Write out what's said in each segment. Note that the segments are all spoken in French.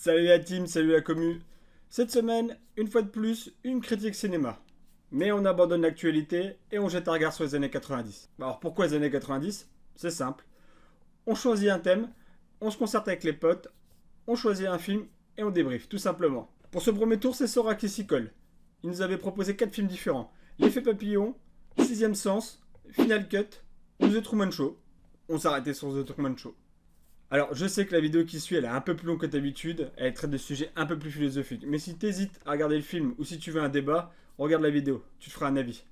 Salut la team, salut la commu. Cette semaine, une fois de plus, une critique cinéma. Mais on abandonne l'actualité et on jette un regard sur les années 90. Alors pourquoi les années 90? C'est simple. On choisit un thème, on se concerte avec les potes, on choisit un film et on débriefe, tout simplement. Pour ce premier tour, c'est Sora qui s'y colle. Il nous avait proposé 4 films différents. L'effet papillon, Sixième sens, Final Cut ou The Truman Show. On s'arrêtait sur The Truman Show. Alors, je sais que la vidéo qui suit, elle est un peu plus longue que d'habitude, elle traite de sujets un peu plus philosophiques. Mais si t'hésites à regarder le film ou si tu veux un débat, regarde la vidéo, tu te feras un avis.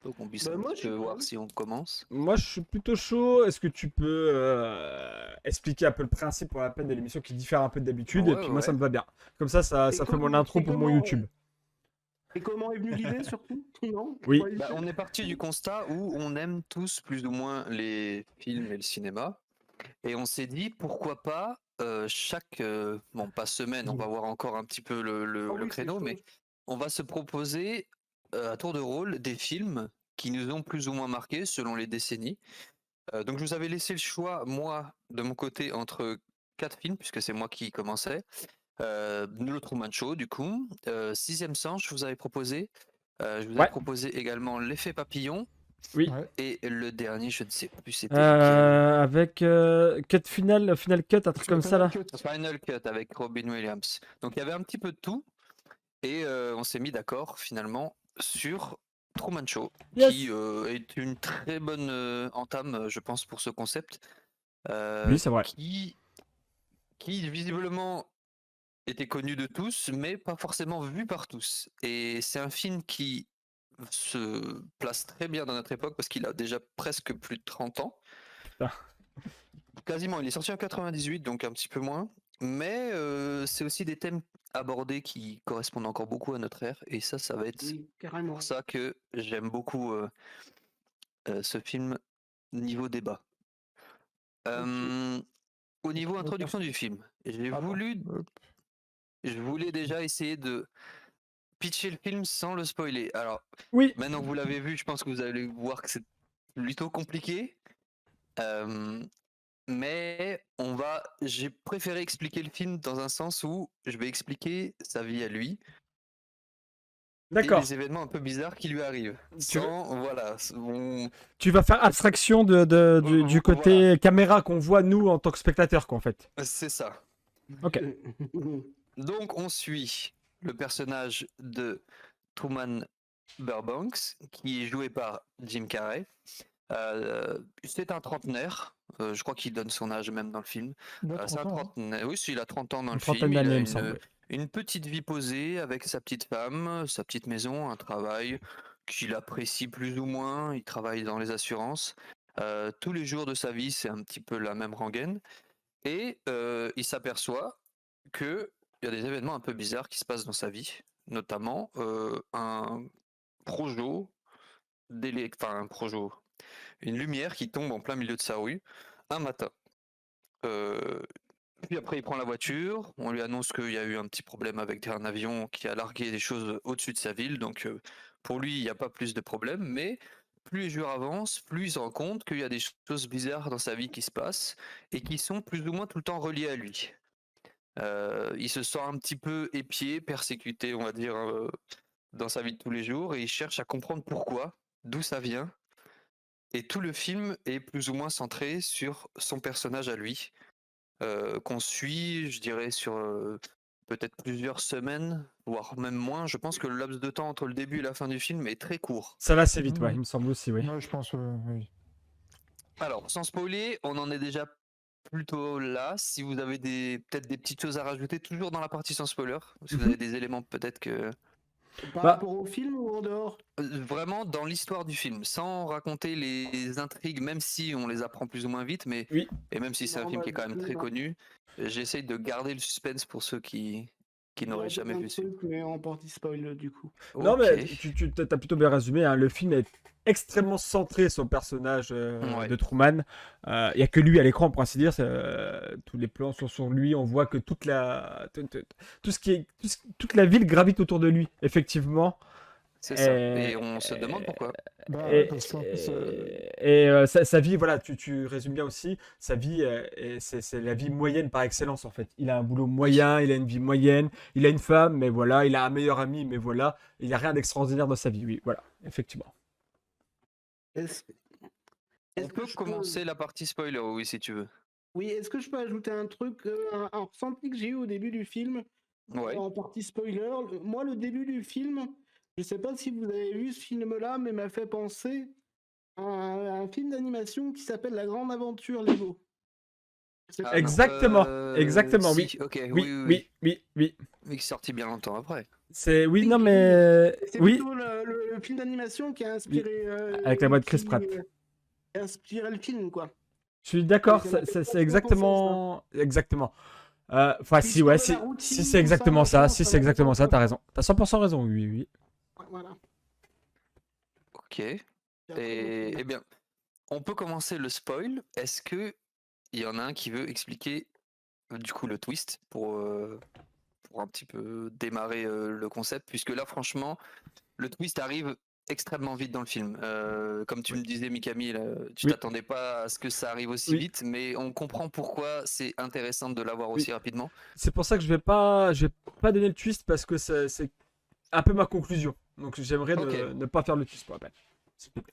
Donc on puisse Bah un moi petit je peu suis voir chaud. si on commence. Moi, je suis plutôt chaud. Est-ce que tu peux expliquer un peu le principe pour la peine de l'émission qui diffère un peu d'habitude? Et Ouais, puis ouais, moi, ça ouais. me va bien. Comme ça Et fait mon intro pour mon YouTube. et comment est venue l'idée surtout? Non? Oui. Pas du Bah, tout. on est parti du constat où on aime tous plus ou moins les films et le cinéma. Et on s'est dit pourquoi pas chaque, bon pas semaine, on va voir encore un petit peu Ah le oui, c'est créneau, chaud. mais on va se proposer à tour de rôle des films qui nous ont plus ou moins marqués selon les décennies. Donc je vous avais laissé le choix, moi, de mon côté, entre quatre films, puisque c'est moi qui commençais. Le Truman Show, du coup. Sixième Sens, je vous avais proposé. Je vous avais Ouais. proposé également L'Effet Papillon. Oui. Ouais. Et le dernier, je ne sais plus c'était lequel. Avec cut final cut, un truc comme ça là. Final Cut avec Robin Williams. Donc il y avait un petit peu de tout. Et on s'est mis d'accord finalement sur Truman Show, qui Yes. est une très bonne entame, je pense, pour ce concept. Oui, c'est vrai. Qui visiblement était connu de tous, mais pas forcément vu par tous. Et c'est un film qui se place très bien dans notre époque parce qu'il a déjà presque plus de 30 ans. Putain. Quasiment, il est sorti en 98, donc un petit peu moins. Mais c'est aussi des thèmes abordés qui correspondent encore beaucoup à notre ère. Et ça va être Oui, carrément. pour ça que j'aime beaucoup ce film niveau débat. Ok. Au niveau introduction du film, Attends. je voulais déjà essayer de pitcher le film sans le spoiler. Alors, Oui. maintenant que vous l'avez vu, je pense que vous allez voir que c'est plutôt compliqué. Mais j'ai préféré expliquer le film dans un sens où je vais expliquer sa vie à lui et D'accord. les événements un peu bizarres qui lui arrivent. Tu veux- Sans, voilà, Tu vas faire abstraction du côté caméra qu'on voit nous en tant que spectateurs, quoi, en fait. c'est ça. Ok. Donc on suit le personnage de Truman Burbanks, qui est joué par Jim Carrey. C'est un trentenaire. Je crois qu'il donne son âge même dans le film. C'est un trentenaire. Oui, il a 30 ans dans Une le trentaine film. Il d'années, a il me semble. une petite vie posée avec sa petite femme, sa petite maison, un travail qu'il apprécie plus ou moins. Il travaille dans les assurances. Tous les jours de sa vie, c'est un petit peu la même rengaine. Et il s'aperçoit que il y a des événements un peu bizarres qui se passent dans sa vie, notamment un projo, un projo, une lumière qui tombe en plein milieu de sa rue un matin. Euh, Puis après, il prend la voiture, on lui annonce qu'il y a eu un petit problème avec un avion qui a largué des choses au-dessus de sa ville, donc pour lui, il n'y a pas plus de problème, mais plus les jours avancent, plus il se rend compte qu'il y a des choses bizarres dans sa vie qui se passent et qui sont plus ou moins tout le temps reliées à lui. Il se sent un petit peu épié, persécuté, on va dire, dans sa vie de tous les jours, et il cherche à comprendre pourquoi, d'où ça vient. Et tout le film est plus ou moins centré sur son personnage à lui, qu'on suit, je dirais, sur peut-être plusieurs semaines, voire même moins. Je pense que le laps de temps entre le début et la fin du film est très court. Ça va assez vite, ouais, il me semble aussi, oui. Ouais, je pense, oui. Alors, sans spoiler, on en est déjà plutôt là. Si vous avez peut-être des petites choses à rajouter, toujours dans la partie sans spoiler, si vous avez des éléments peut-être que... Par Bah, rapport au film ou en dehors? Vraiment dans l'histoire du film, sans raconter les intrigues, même si on les apprend plus ou moins vite, mais oui. et même si c'est un Non, film bah, qui est quand même très non. connu, j'essaye de garder le suspense pour ceux qui qui Il y n'auraient a jamais plein de vu ce film. trucs, mais en partie spoil du coup. Non, Ok. mais tu as plutôt bien résumé, hein. Le film est extrêmement centré sur le personnage Ouais. de Truman. Il n'y a que lui à l'écran, pour ainsi dire. Tous les plans sont sur lui. On voit que tout ce qui est, toute la ville gravite autour de lui, effectivement. C'est ça. Et, Et on se demande pourquoi. Bah ouais, et, parce qu'en plus, sa vie, voilà, tu résumes bien aussi. Sa vie, c'est la vie moyenne par excellence, en fait. Il a un boulot moyen, il a une vie moyenne, il a une femme, mais voilà, il a un meilleur ami, mais voilà. Il n'y a rien d'extraordinaire dans sa vie, oui, voilà, effectivement. Est-ce On est-ce que peut je peux... commencer la partie spoiler, oui, si tu veux. Oui, est-ce que je peux ajouter un truc, un ressenti que j'ai eu au début du film, Ouais. en partie spoiler. Moi, le début du film, je sais pas si vous avez vu ce film-là, mais m'a fait penser à un film d'animation qui s'appelle La Grande Aventure Lego. Je sais Ah pas. non. Exactement, oui. Si, ok, oui, Oui, oui, oui, oui, oui. Mais qui est sorti bien longtemps après. Oui, non, Oui, mais c'est oui, plutôt le film d'animation qui a inspiré, avec la voix de Chris qui Pratt. a inspiré le film, quoi. Je suis d'accord, Ça m'a fait c'est vachement exactement, exactement. Enfin, Puis si, sur ouais, la si routine, c'est tout ça, exactement ça, machin, si ça c'est m'a fait exactement ça, penser t'as à raison. T'as 100% raison, oui, oui. ça. Voilà. Ok. Puis après, donc, Eh bien, on peut commencer le spoil. Est-ce que il y en a un qui veut expliquer du coup le twist pour un petit peu démarrer le concept, puisque là, franchement, le twist arrive extrêmement vite dans le film. Comme tu Oui. me disais, Mikami, là, tu Oui. t'attendais pas à ce que ça arrive aussi Oui. vite, mais on comprend pourquoi c'est intéressant de l'avoir Oui. aussi rapidement. C'est pour ça que je vais pas donner le twist parce que c'est un peu ma conclusion. Donc j'aimerais Ok. ne pas faire le twist pour la peine.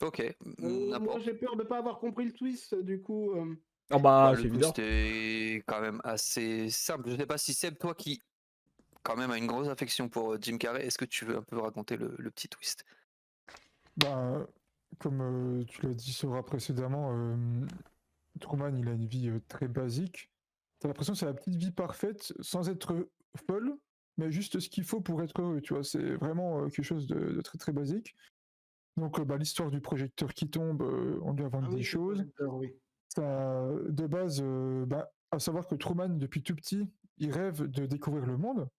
Ok, moi, n'importe. j'ai peur de pas avoir compris le twist, du coup. Ah bah, Bah, c'est le évident. twist est quand même assez simple. Je sais pas si Seb, toi qui quand même a une grosse affection pour Jim Carrey, est-ce que tu veux un peu raconter le petit twist? bah, comme tu l'as dit Sora précédemment, Truman il a une vie très basique. T'as l'impression que c'est la petite vie parfaite sans être folle, mais juste ce qu'il faut pour être heureux, tu vois. C'est vraiment quelque chose de très très basique. Donc bah, l'histoire du projecteur qui tombe, on lui invente Ah des oui, c'est le choses. projecteur, oui. Ça, de base, bah, à savoir que Truman, depuis tout petit, il rêve de découvrir le monde,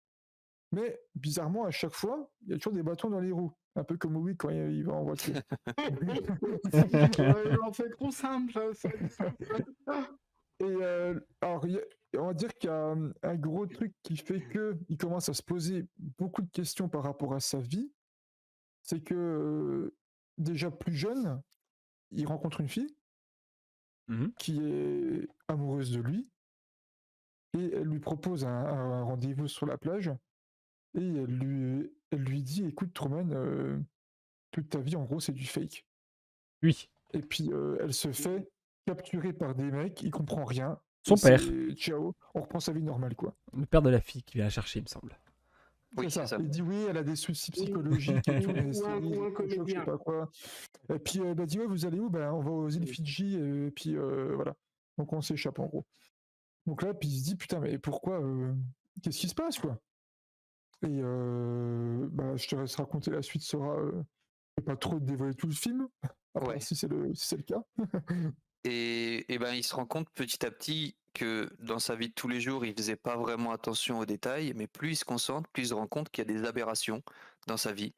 mais bizarrement, à chaque fois, il y a toujours des bâtons dans les roues, un peu comme Louis quand il va en voiture. Ouais, on fait trop simple, ça. Et alors, on va dire qu'il y a un gros truc qui fait que il commence à se poser beaucoup de questions par rapport à sa vie, c'est que déjà plus jeune, il rencontre une fille Mhm. qui est amoureuse de lui et elle lui propose un rendez-vous sur la plage et elle lui dit, écoute Truman, toute ta vie en gros c'est du fake. Oui, Et puis elle se fait capturer par des mecs, il comprend rien. son Et père, c'est ciao, on reprend sa vie normale quoi. le père de la fille qui vient la chercher, il me semble. Oui, C'est c'est ça. ça. Il dit oui, elle a des soucis Oui. psychologiques et tout, mais Ou c'est un choc, je sais comédien. pas quoi. Et puis bah dit ouais, vous allez où? Ben on va aux îles Oui. Fidji et puis voilà. Donc on s'échappe en gros. Donc là, puis il se dit putain, mais pourquoi qu'est-ce qui se passe quoi? Et bah je te laisse raconter la suite, Sora. Je vais pas trop te dévoiler tout le film, à part Ouais. si c'est le cas. Et ben il se rend compte petit à petit que dans sa vie de tous les jours, il faisait pas vraiment attention aux détails, mais plus il se concentre, plus il se rend compte qu'il y a des aberrations dans sa vie.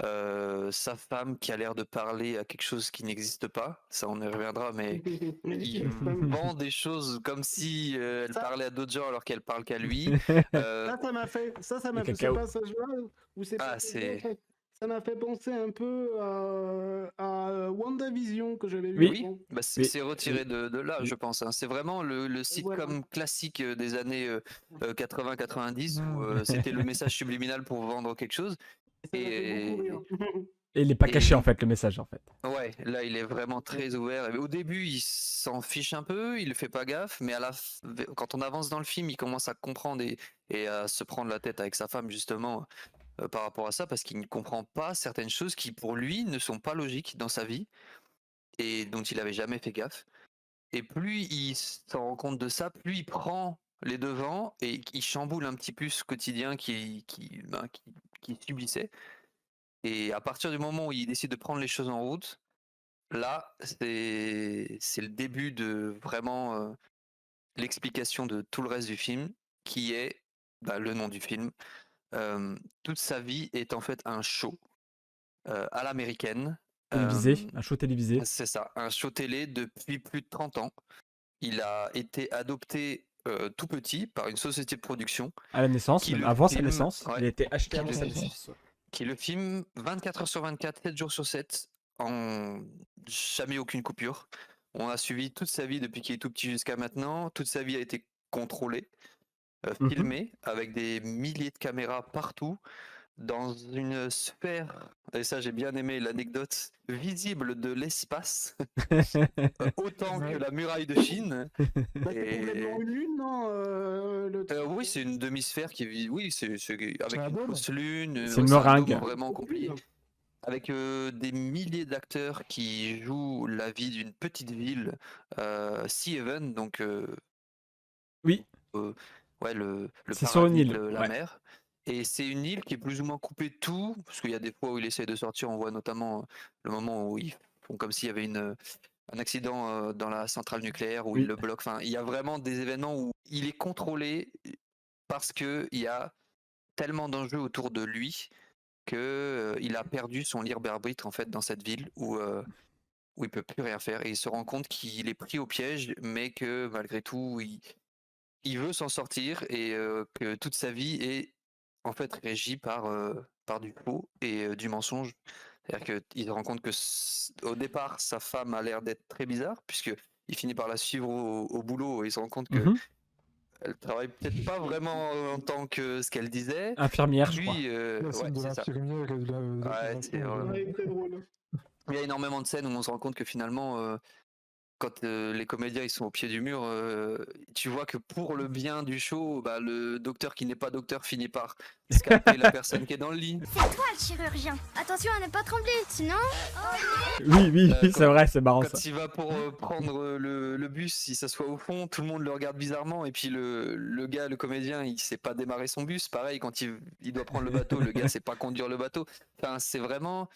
Sa femme qui a l'air de parler à quelque chose qui n'existe pas, ça on y reviendra, mais qui vend des choses comme si elle Ça- parlait à d'autres gens alors qu'elle parle qu'à lui. Ça m'a fait, ça Le m'a fait ce cacao. passage-là où c'est Ah, c'est. ça m'a fait penser un peu à WandaVision que j'avais vu Oui. Oui, avant. bah Oui, c'est retiré oui, de là, oui. je pense, hein. C'est vraiment le Voilà. sitcom classique des années 80-90 où c'était le message subliminal pour vendre quelque chose. Ça m'a fait beaucoup rire. Et il n'est pas caché Et en fait, le message en fait. ouais, là il est vraiment très ouvert. Et au début, il s'en fiche un peu, il fait pas gaffe, mais quand on avance dans le film, il commence à comprendre et à se prendre la tête avec sa femme justement par rapport à ça, parce qu'il ne comprend pas certaines choses qui pour lui ne sont pas logiques dans sa vie et dont il avait jamais fait gaffe. Et plus il s'en rend compte de ça, plus il prend les devants et il chamboule un petit peu ce quotidien qui subissait. Et à partir du moment où il décide de prendre les choses en route, là, c'est le début de vraiment l'explication de tout le reste du film, qui est bah, le nom du film, toute sa vie est en fait un show à l'américaine. Télévisé, un show télévisé. C'est ça, un show télé depuis plus de 30 ans. Il a été adopté tout petit par une société de production À la naissance, Qui même le avant sa filme, naissance. ouais. Il a été acheté Qui avant le sa filme. naissance. qui le filme 24 heures sur 24, 7 jours sur 7, en jamais aucune coupure. On a suivi toute sa vie depuis qu'il est tout petit jusqu'à maintenant. Toute sa vie a été contrôlée, Mhm. filmée, avec des milliers de caméras partout, dans une sphère, et ça j'ai bien aimé l'anecdote, visible de l'espace, autant que la muraille de Chine. Bah, c'est Et- complètement une lune, non Oui, c'est une demi-sphère qui est, oui, c'est avec un une dôme. fausse lune. C'est ouais, une un meringue. dôme vraiment complet. Avec des milliers d'acteurs qui jouent la vie d'une petite ville, Sea Haven, donc Oui, ouais, le C'est sur une paradis île, de la ouais. mer. Et c'est une île qui est plus ou moins coupée de tout, parce qu'il y a des fois où il essaye de sortir, on voit notamment le moment où ils font comme s'il y avait un accident dans la centrale nucléaire, où Oui. ils le bloquent. Enfin, il y a vraiment des événements où il est contrôlé parce qu'il y a tellement d'enjeux autour de lui que il a perdu son libre arbitre en fait dans cette ville où il peut plus rien faire et il se rend compte qu'il est pris au piège, mais que malgré tout il veut s'en sortir et que toute sa vie est en fait régie par du faux et du mensonge. C'est-à-dire qu'il se rend compte que au départ sa femme a l'air d'être très bizarre puisque il finit par la suivre au boulot et il se rend compte que Mhm. elle travaille peut-être pas vraiment en tant que ce qu'elle disait. Infirmière, je crois. Puis La ouais, scène de c'est ça. l'infirmière et de la Ouais, formation, c'est vraiment- Ouais, très drôle. Il y a énormément de scènes où on se rend compte que finalement, quand les comédiens ils sont au pied du mur, tu vois que pour le bien du show, bah, le docteur qui n'est pas docteur finit par scalper la personne qui est dans le lit. C'est toi le chirurgien. Attention à ne pas trembler, sinon... Oui, oui, quand- c'est vrai, c'est marrant ça. Quand il va pour prendre le bus, si ça soit au fond, tout le monde le regarde bizarrement. Et puis le gars, le comédien, il sait pas démarrer son bus. Pareil, quand il doit prendre le bateau, le gars sait pas conduire le bateau. Enfin, c'est vraiment...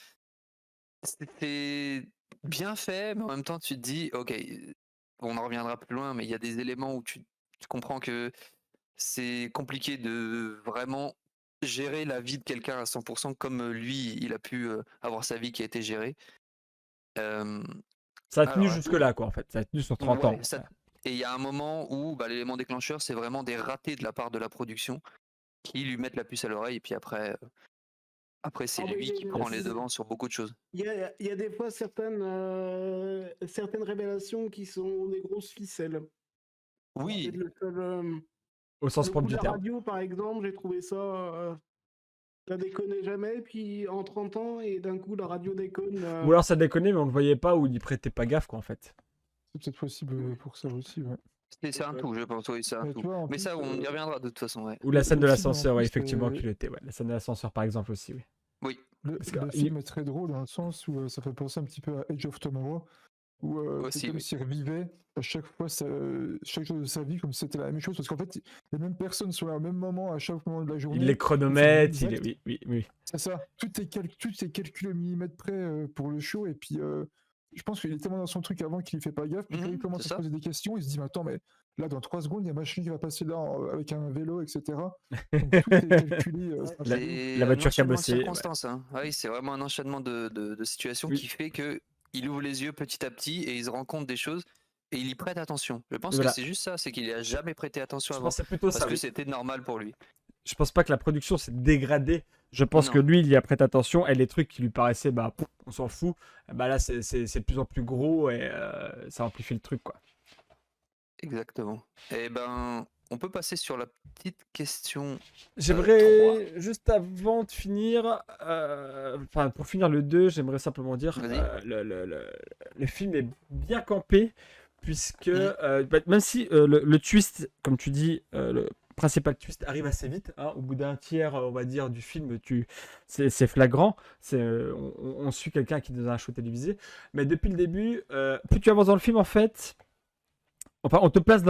C'est bien fait, mais en même temps, tu te dis, ok, on en reviendra plus loin, mais il y a des éléments où tu comprends que c'est compliqué de vraiment gérer la vie de quelqu'un à 100% comme lui, il a pu avoir sa vie qui a été gérée. Euh, Ça a tenu alors, jusque-là, quoi, en fait. Ça a tenu sur 30 ans. ouais, et il y a un moment où bah, l'élément déclencheur, c'est vraiment des ratés de la part de la production qui lui mettent la puce à l'oreille, et puis après c'est Ah, mais lui qui prend les devants sur beaucoup de choses. Il y a des fois certaines révélations qui sont des grosses ficelles. Oui, Le seul, Au sens le propre coup de du la terme. radio, par exemple, j'ai trouvé ça déconnait jamais, puis en 30 ans, et d'un coup, la radio déconne. Ou alors ça déconnait, mais on le voyait pas, ou il y prêtait pas gaffe, quoi, en fait. C'est peut-être possible pour ça aussi, ouais. c'est un tout, je pense, oui, c'est un Mais tout. tu vois, en Mais plus, ça, on y reviendra de toute façon, ouais. Ou la scène de Le film, en l'ascenseur, ouais, plus, effectivement, qu'il était. Ouais. La scène de l'ascenseur, par exemple, aussi, oui. Oui, Le Parce que film est très drôle dans le sens où ça fait penser un petit peu à Edge of Tomorrow, où Aussi, c'est comme oui. s'il revivait à chaque fois chaque jour de sa vie comme si c'était la même chose, parce qu'en fait, les mêmes personnes sont au même moment à chaque moment de la journée. Il les chronomètre, c'est il est... exact. Oui, oui, oui. C'est ça, tout est calculé au millimètre près pour le show, et puis je pense qu'il est tellement dans son truc avant qu'il ne fait pas gaffe, puis quand il commence c'est à se ça. poser des questions, il se dit, mais attends, mais là, dans 3 secondes, il y a machin qui va passer là avec un vélo, etc. Donc tout est calculé. c'est un peu ouf. C'est la voiture un qui a enchaînement de bossé, ouais. circonstances, hein. Oui, c'est vraiment un enchaînement de situations Oui. qui fait que il ouvre les yeux petit à petit et il se rend compte des choses et il y prête attention. Je pense Voilà. que c'est juste ça, c'est qu'il n'y a jamais prêté attention Je avant. pense que c'est plutôt Parce ça, que oui. c'était normal pour lui. Je pense pas que la production s'est dégradée. Je pense Non. que lui, il y a prêté attention, et les trucs qui lui paraissaient, bah, pouf, on s'en fout. Bah là, c'est de plus en plus gros, et ça amplifie le truc, quoi. Exactement. Et ben, on peut passer sur la petite question. J'aimerais, juste avant de finir, enfin, pour finir le 2, j'aimerais simplement dire Vas-y. le film est bien campé, puisque bah, même si le twist, comme tu dis, le principal twist arrive assez vite, hein, au bout d'un tiers, on va dire, du film, c'est flagrant, on suit quelqu'un qui est dans un show télévisé, mais depuis le début, plus tu avances dans le film, en fait, enfin, on te place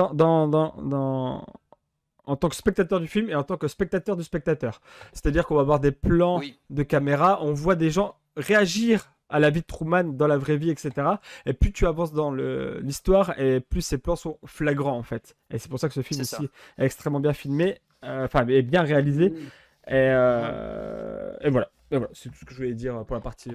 en tant que spectateur du film et en tant que spectateur du spectateur. C'est-à-dire qu'on va avoir des plans Oui, de caméra, on voit des gens réagir à la vie de Truman dans la vraie vie, etc. Et plus tu avances dans l'histoire, et plus ces plans sont flagrants, en fait. Et c'est pour ça que ce film C'est ça. aussi est extrêmement bien filmé, enfin, est bien réalisé. Et voilà. Et voilà, c'est tout ce que je voulais dire pour la partie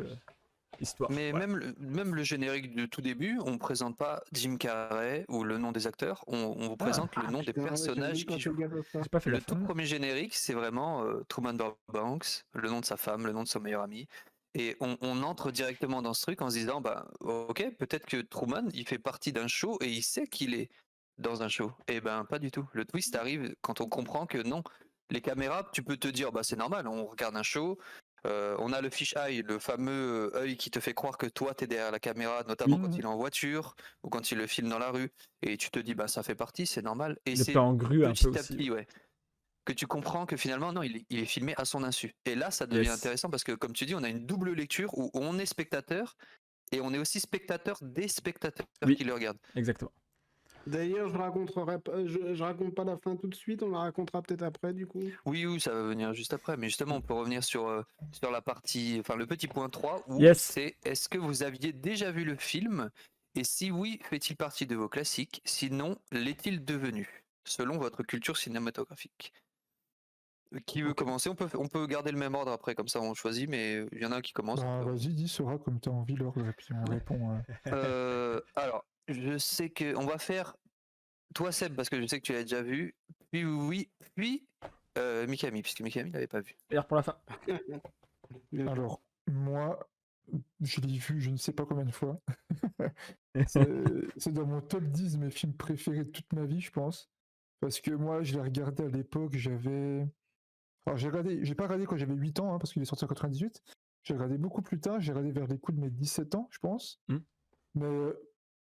histoire. Mais Voilà. même le générique du tout début, on présente pas Jim Carrey ou le nom des acteurs, on vous présente le nom des Putain, ouais, j'avais personnages pas qui fait jouent. gaffe à ça. J'ai pas fait Le gaffe. tout premier générique, c'est vraiment Truman Burbanks, le nom de sa femme, le nom de son meilleur ami. Et on entre directement dans ce truc en se disant, bah, ok, peut-être que Truman, il fait partie d'un show et il sait qu'il est dans un show. Et ben, pas du tout. Le twist arrive quand on comprend que non. Les caméras, tu peux te dire, bah, c'est normal, on regarde un show. On a le fish eye, le fameux œil qui te fait croire que toi, t'es derrière la caméra, notamment quand il est en voiture ou quand il le filme dans la rue. Et tu te dis, bah, ça fait partie, c'est normal. Et Le c'est plan en grue un peu petit à aussi. petit, ouais, que tu comprends que finalement, non, il est filmé à son insu. Et là, ça devient Yes. intéressant parce que, comme tu dis, on a une double lecture où on est spectateur et on est aussi spectateur des spectateurs Oui. qui le regardent. Exactement. D'ailleurs, je raconte pas la fin tout de suite, on la racontera peut-être après du coup. Oui, ça va venir juste après, mais justement, on peut revenir sur la partie, enfin, le petit point 3 où Yes. c'est est-ce que vous aviez déjà vu le film et si oui, fait-il partie de vos classiques, sinon, l'est-il devenu, selon votre culture cinématographique? Qui veut commencer? On peut garder le même ordre après, comme ça on choisit, mais il y en a un qui commence. Bah, vas-y, dis Sora comme t'as envie, Laure, et puis on répond. Alors, je sais que on va faire toi Seb parce que je sais que tu l'as déjà vu, puis Mikami puisque Mikami l'avait pas vu. D'ailleurs, pour la fin. Alors, moi, je l'ai vu je ne sais pas combien de fois. C'est dans mon top 10 de mes films préférés de toute ma vie, je pense. Parce que moi, je l'ai regardé à l'époque, j'avais... Alors, j'ai pas regardé quand j'avais 8 ans, hein, parce qu'il est sorti en 98. J'ai regardé beaucoup plus tard, j'ai regardé vers les coups de mes 17 ans, je pense. Mais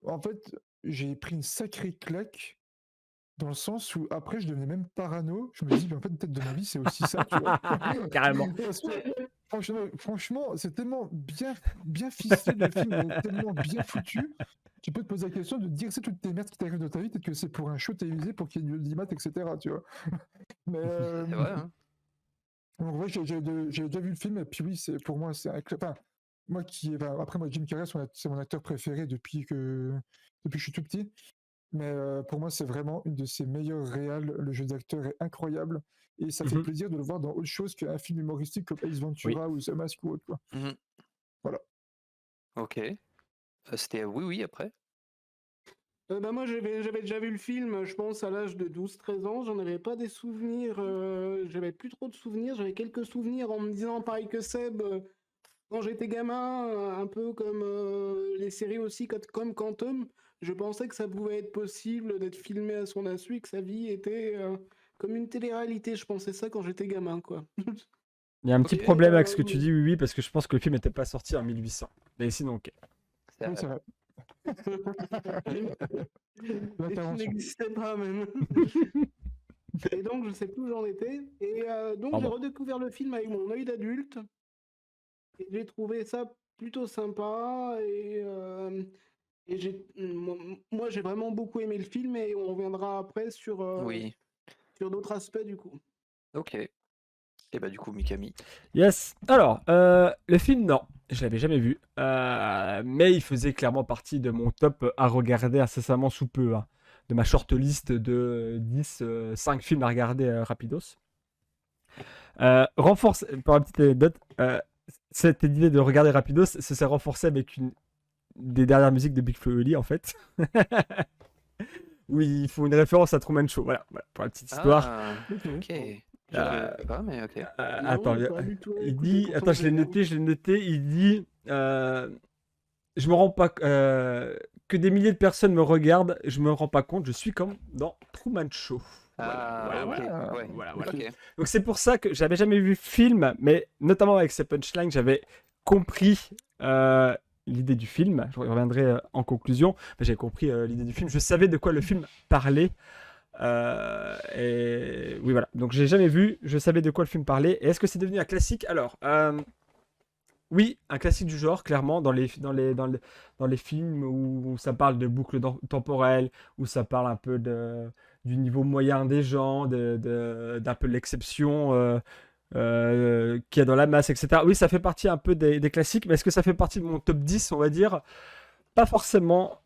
en fait, j'ai pris une sacrée claque dans le sens où après, je devenais même parano. Je me dis, mais en fait, peut-être de ma vie, c'est aussi ça, tu vois. Carrément. Parce que, franchement, c'est tellement bien ficelé, le film est tellement bien foutu. Tu peux te poser la question de te dire c'est toutes tes merdes qui t'arrivent dans ta vie, peut-être que c'est pour un show télévisé pour qu'il y ait du audimat, etc. Tu vois. Mais C'est vrai, hein. donc, ouais, j'ai déjà vu le film, et puis oui, pour moi, c'est un. Enfin, moi après, moi, Jim Carrey, c'est mon acteur préféré depuis que je suis tout petit. Mais pour moi, c'est vraiment une de ses meilleures réals. Le jeu d'acteur est incroyable. Et ça fait plaisir de le voir dans autre chose qu'un film humoristique comme Ace Ventura ou The Mask ou autre. Quoi. Voilà. Ok. C'était oui après. Moi j'avais déjà vu le film, je pense à l'âge de 12-13 ans, j'en avais pas des souvenirs, j'avais plus trop de souvenirs, j'avais quelques souvenirs en me disant pareil que Seb, quand j'étais gamin, un peu comme les séries aussi comme Quantum, je pensais que ça pouvait être possible d'être filmé à son insu et que sa vie était comme une télé-réalité, je pensais ça quand j'étais gamin quoi. Il y a un petit problème avec ce que tu dis, oui, parce que je pense que le film n'était pas sorti en 1800. Mais sinon, ok. Oui, c'est vrai. Le film n'existait pas même. Et donc je sais plus où j'en étais. Et donc j'ai redécouvert le film avec mon œil d'adulte. Et j'ai trouvé ça plutôt sympa. Et moi j'ai vraiment beaucoup aimé le film et on reviendra après sur d'autres aspects du coup. Ok. Et bah du coup Mikami. Yes. Alors, le film, non, je l'avais jamais vu. Mais il faisait clairement partie de mon top à regarder incessamment sous peu. Hein, de ma shortlist de 5 films à regarder rapidos. Renforce, pour une petite anecdote, cette idée de regarder rapidos, ça s'est renforcé avec une des dernières musiques de Big Flo et Oli en fait. Oui, il faut une référence à Truman Show. Voilà, pour la petite histoire. Ah, ok. Je pas, mais ok. Attends, il dit, attends, je l'ai noté, il dit, je me rends pas, que des milliers de personnes me regardent, je me rends pas compte, je suis comme dans Truman Show. Voilà. Okay. Donc c'est pour ça que j'avais jamais vu le film, mais notamment avec ces punchlines, j'avais compris l'idée du film. Je reviendrai en conclusion, mais j'ai compris l'idée du film. Je savais de quoi le film parlait. Et oui, voilà. Donc j'ai jamais vu, je savais de quoi le film parlait. Et est-ce que c'est devenu un classique? Alors, oui, un classique du genre, clairement, dans les films où ça parle de boucles temporelles, où ça parle un peu du niveau moyen des gens, d'un peu de l'exception qu'il y a dans la masse, etc. Oui, ça fait partie un peu des classiques, mais est-ce que ça fait partie de mon top 10, on va dire? Pas forcément.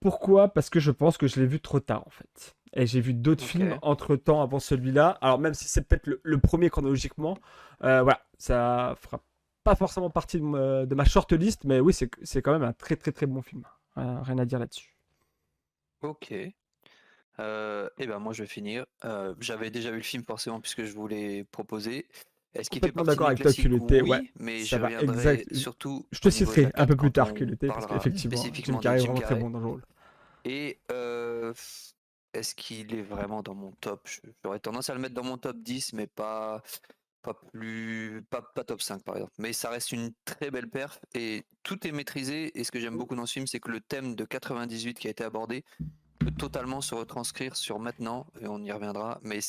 Pourquoi? Parce que je pense que je l'ai vu trop tard, en fait. Et j'ai vu d'autres Ok. films entre-temps avant celui-là. Alors même si c'est peut-être le premier chronologiquement, voilà, ça fera pas forcément partie de ma shortlist, mais oui, c'est quand même un très très très bon film. Rien à dire là-dessus. Ok. Et ben moi je vais finir. J'avais déjà vu le film forcément puisque je voulais proposer. Est-ce qu'il fait Complètement partie de d'accord mes avec toi, classiques? Culotté. Ouais, Oui, mais ça j'y va, reviendrai exact. surtout Je te au niveau de citerai la un 4 peu plus quand tard, on Culotté, parce parlera qu'effectivement, Jim spécifiquement de Carrey est Jim vraiment très Carrey. bon dans le rôle. Et est-ce qu'il est vraiment dans mon top? J'aurais tendance à le mettre dans mon top 10, mais pas top 5 par exemple. Mais ça reste une très belle perf et tout est maîtrisé. Et ce que j'aime beaucoup dans ce film, c'est que le thème de 98 qui a été abordé peut totalement se retranscrire sur maintenant, et on y reviendra. Mais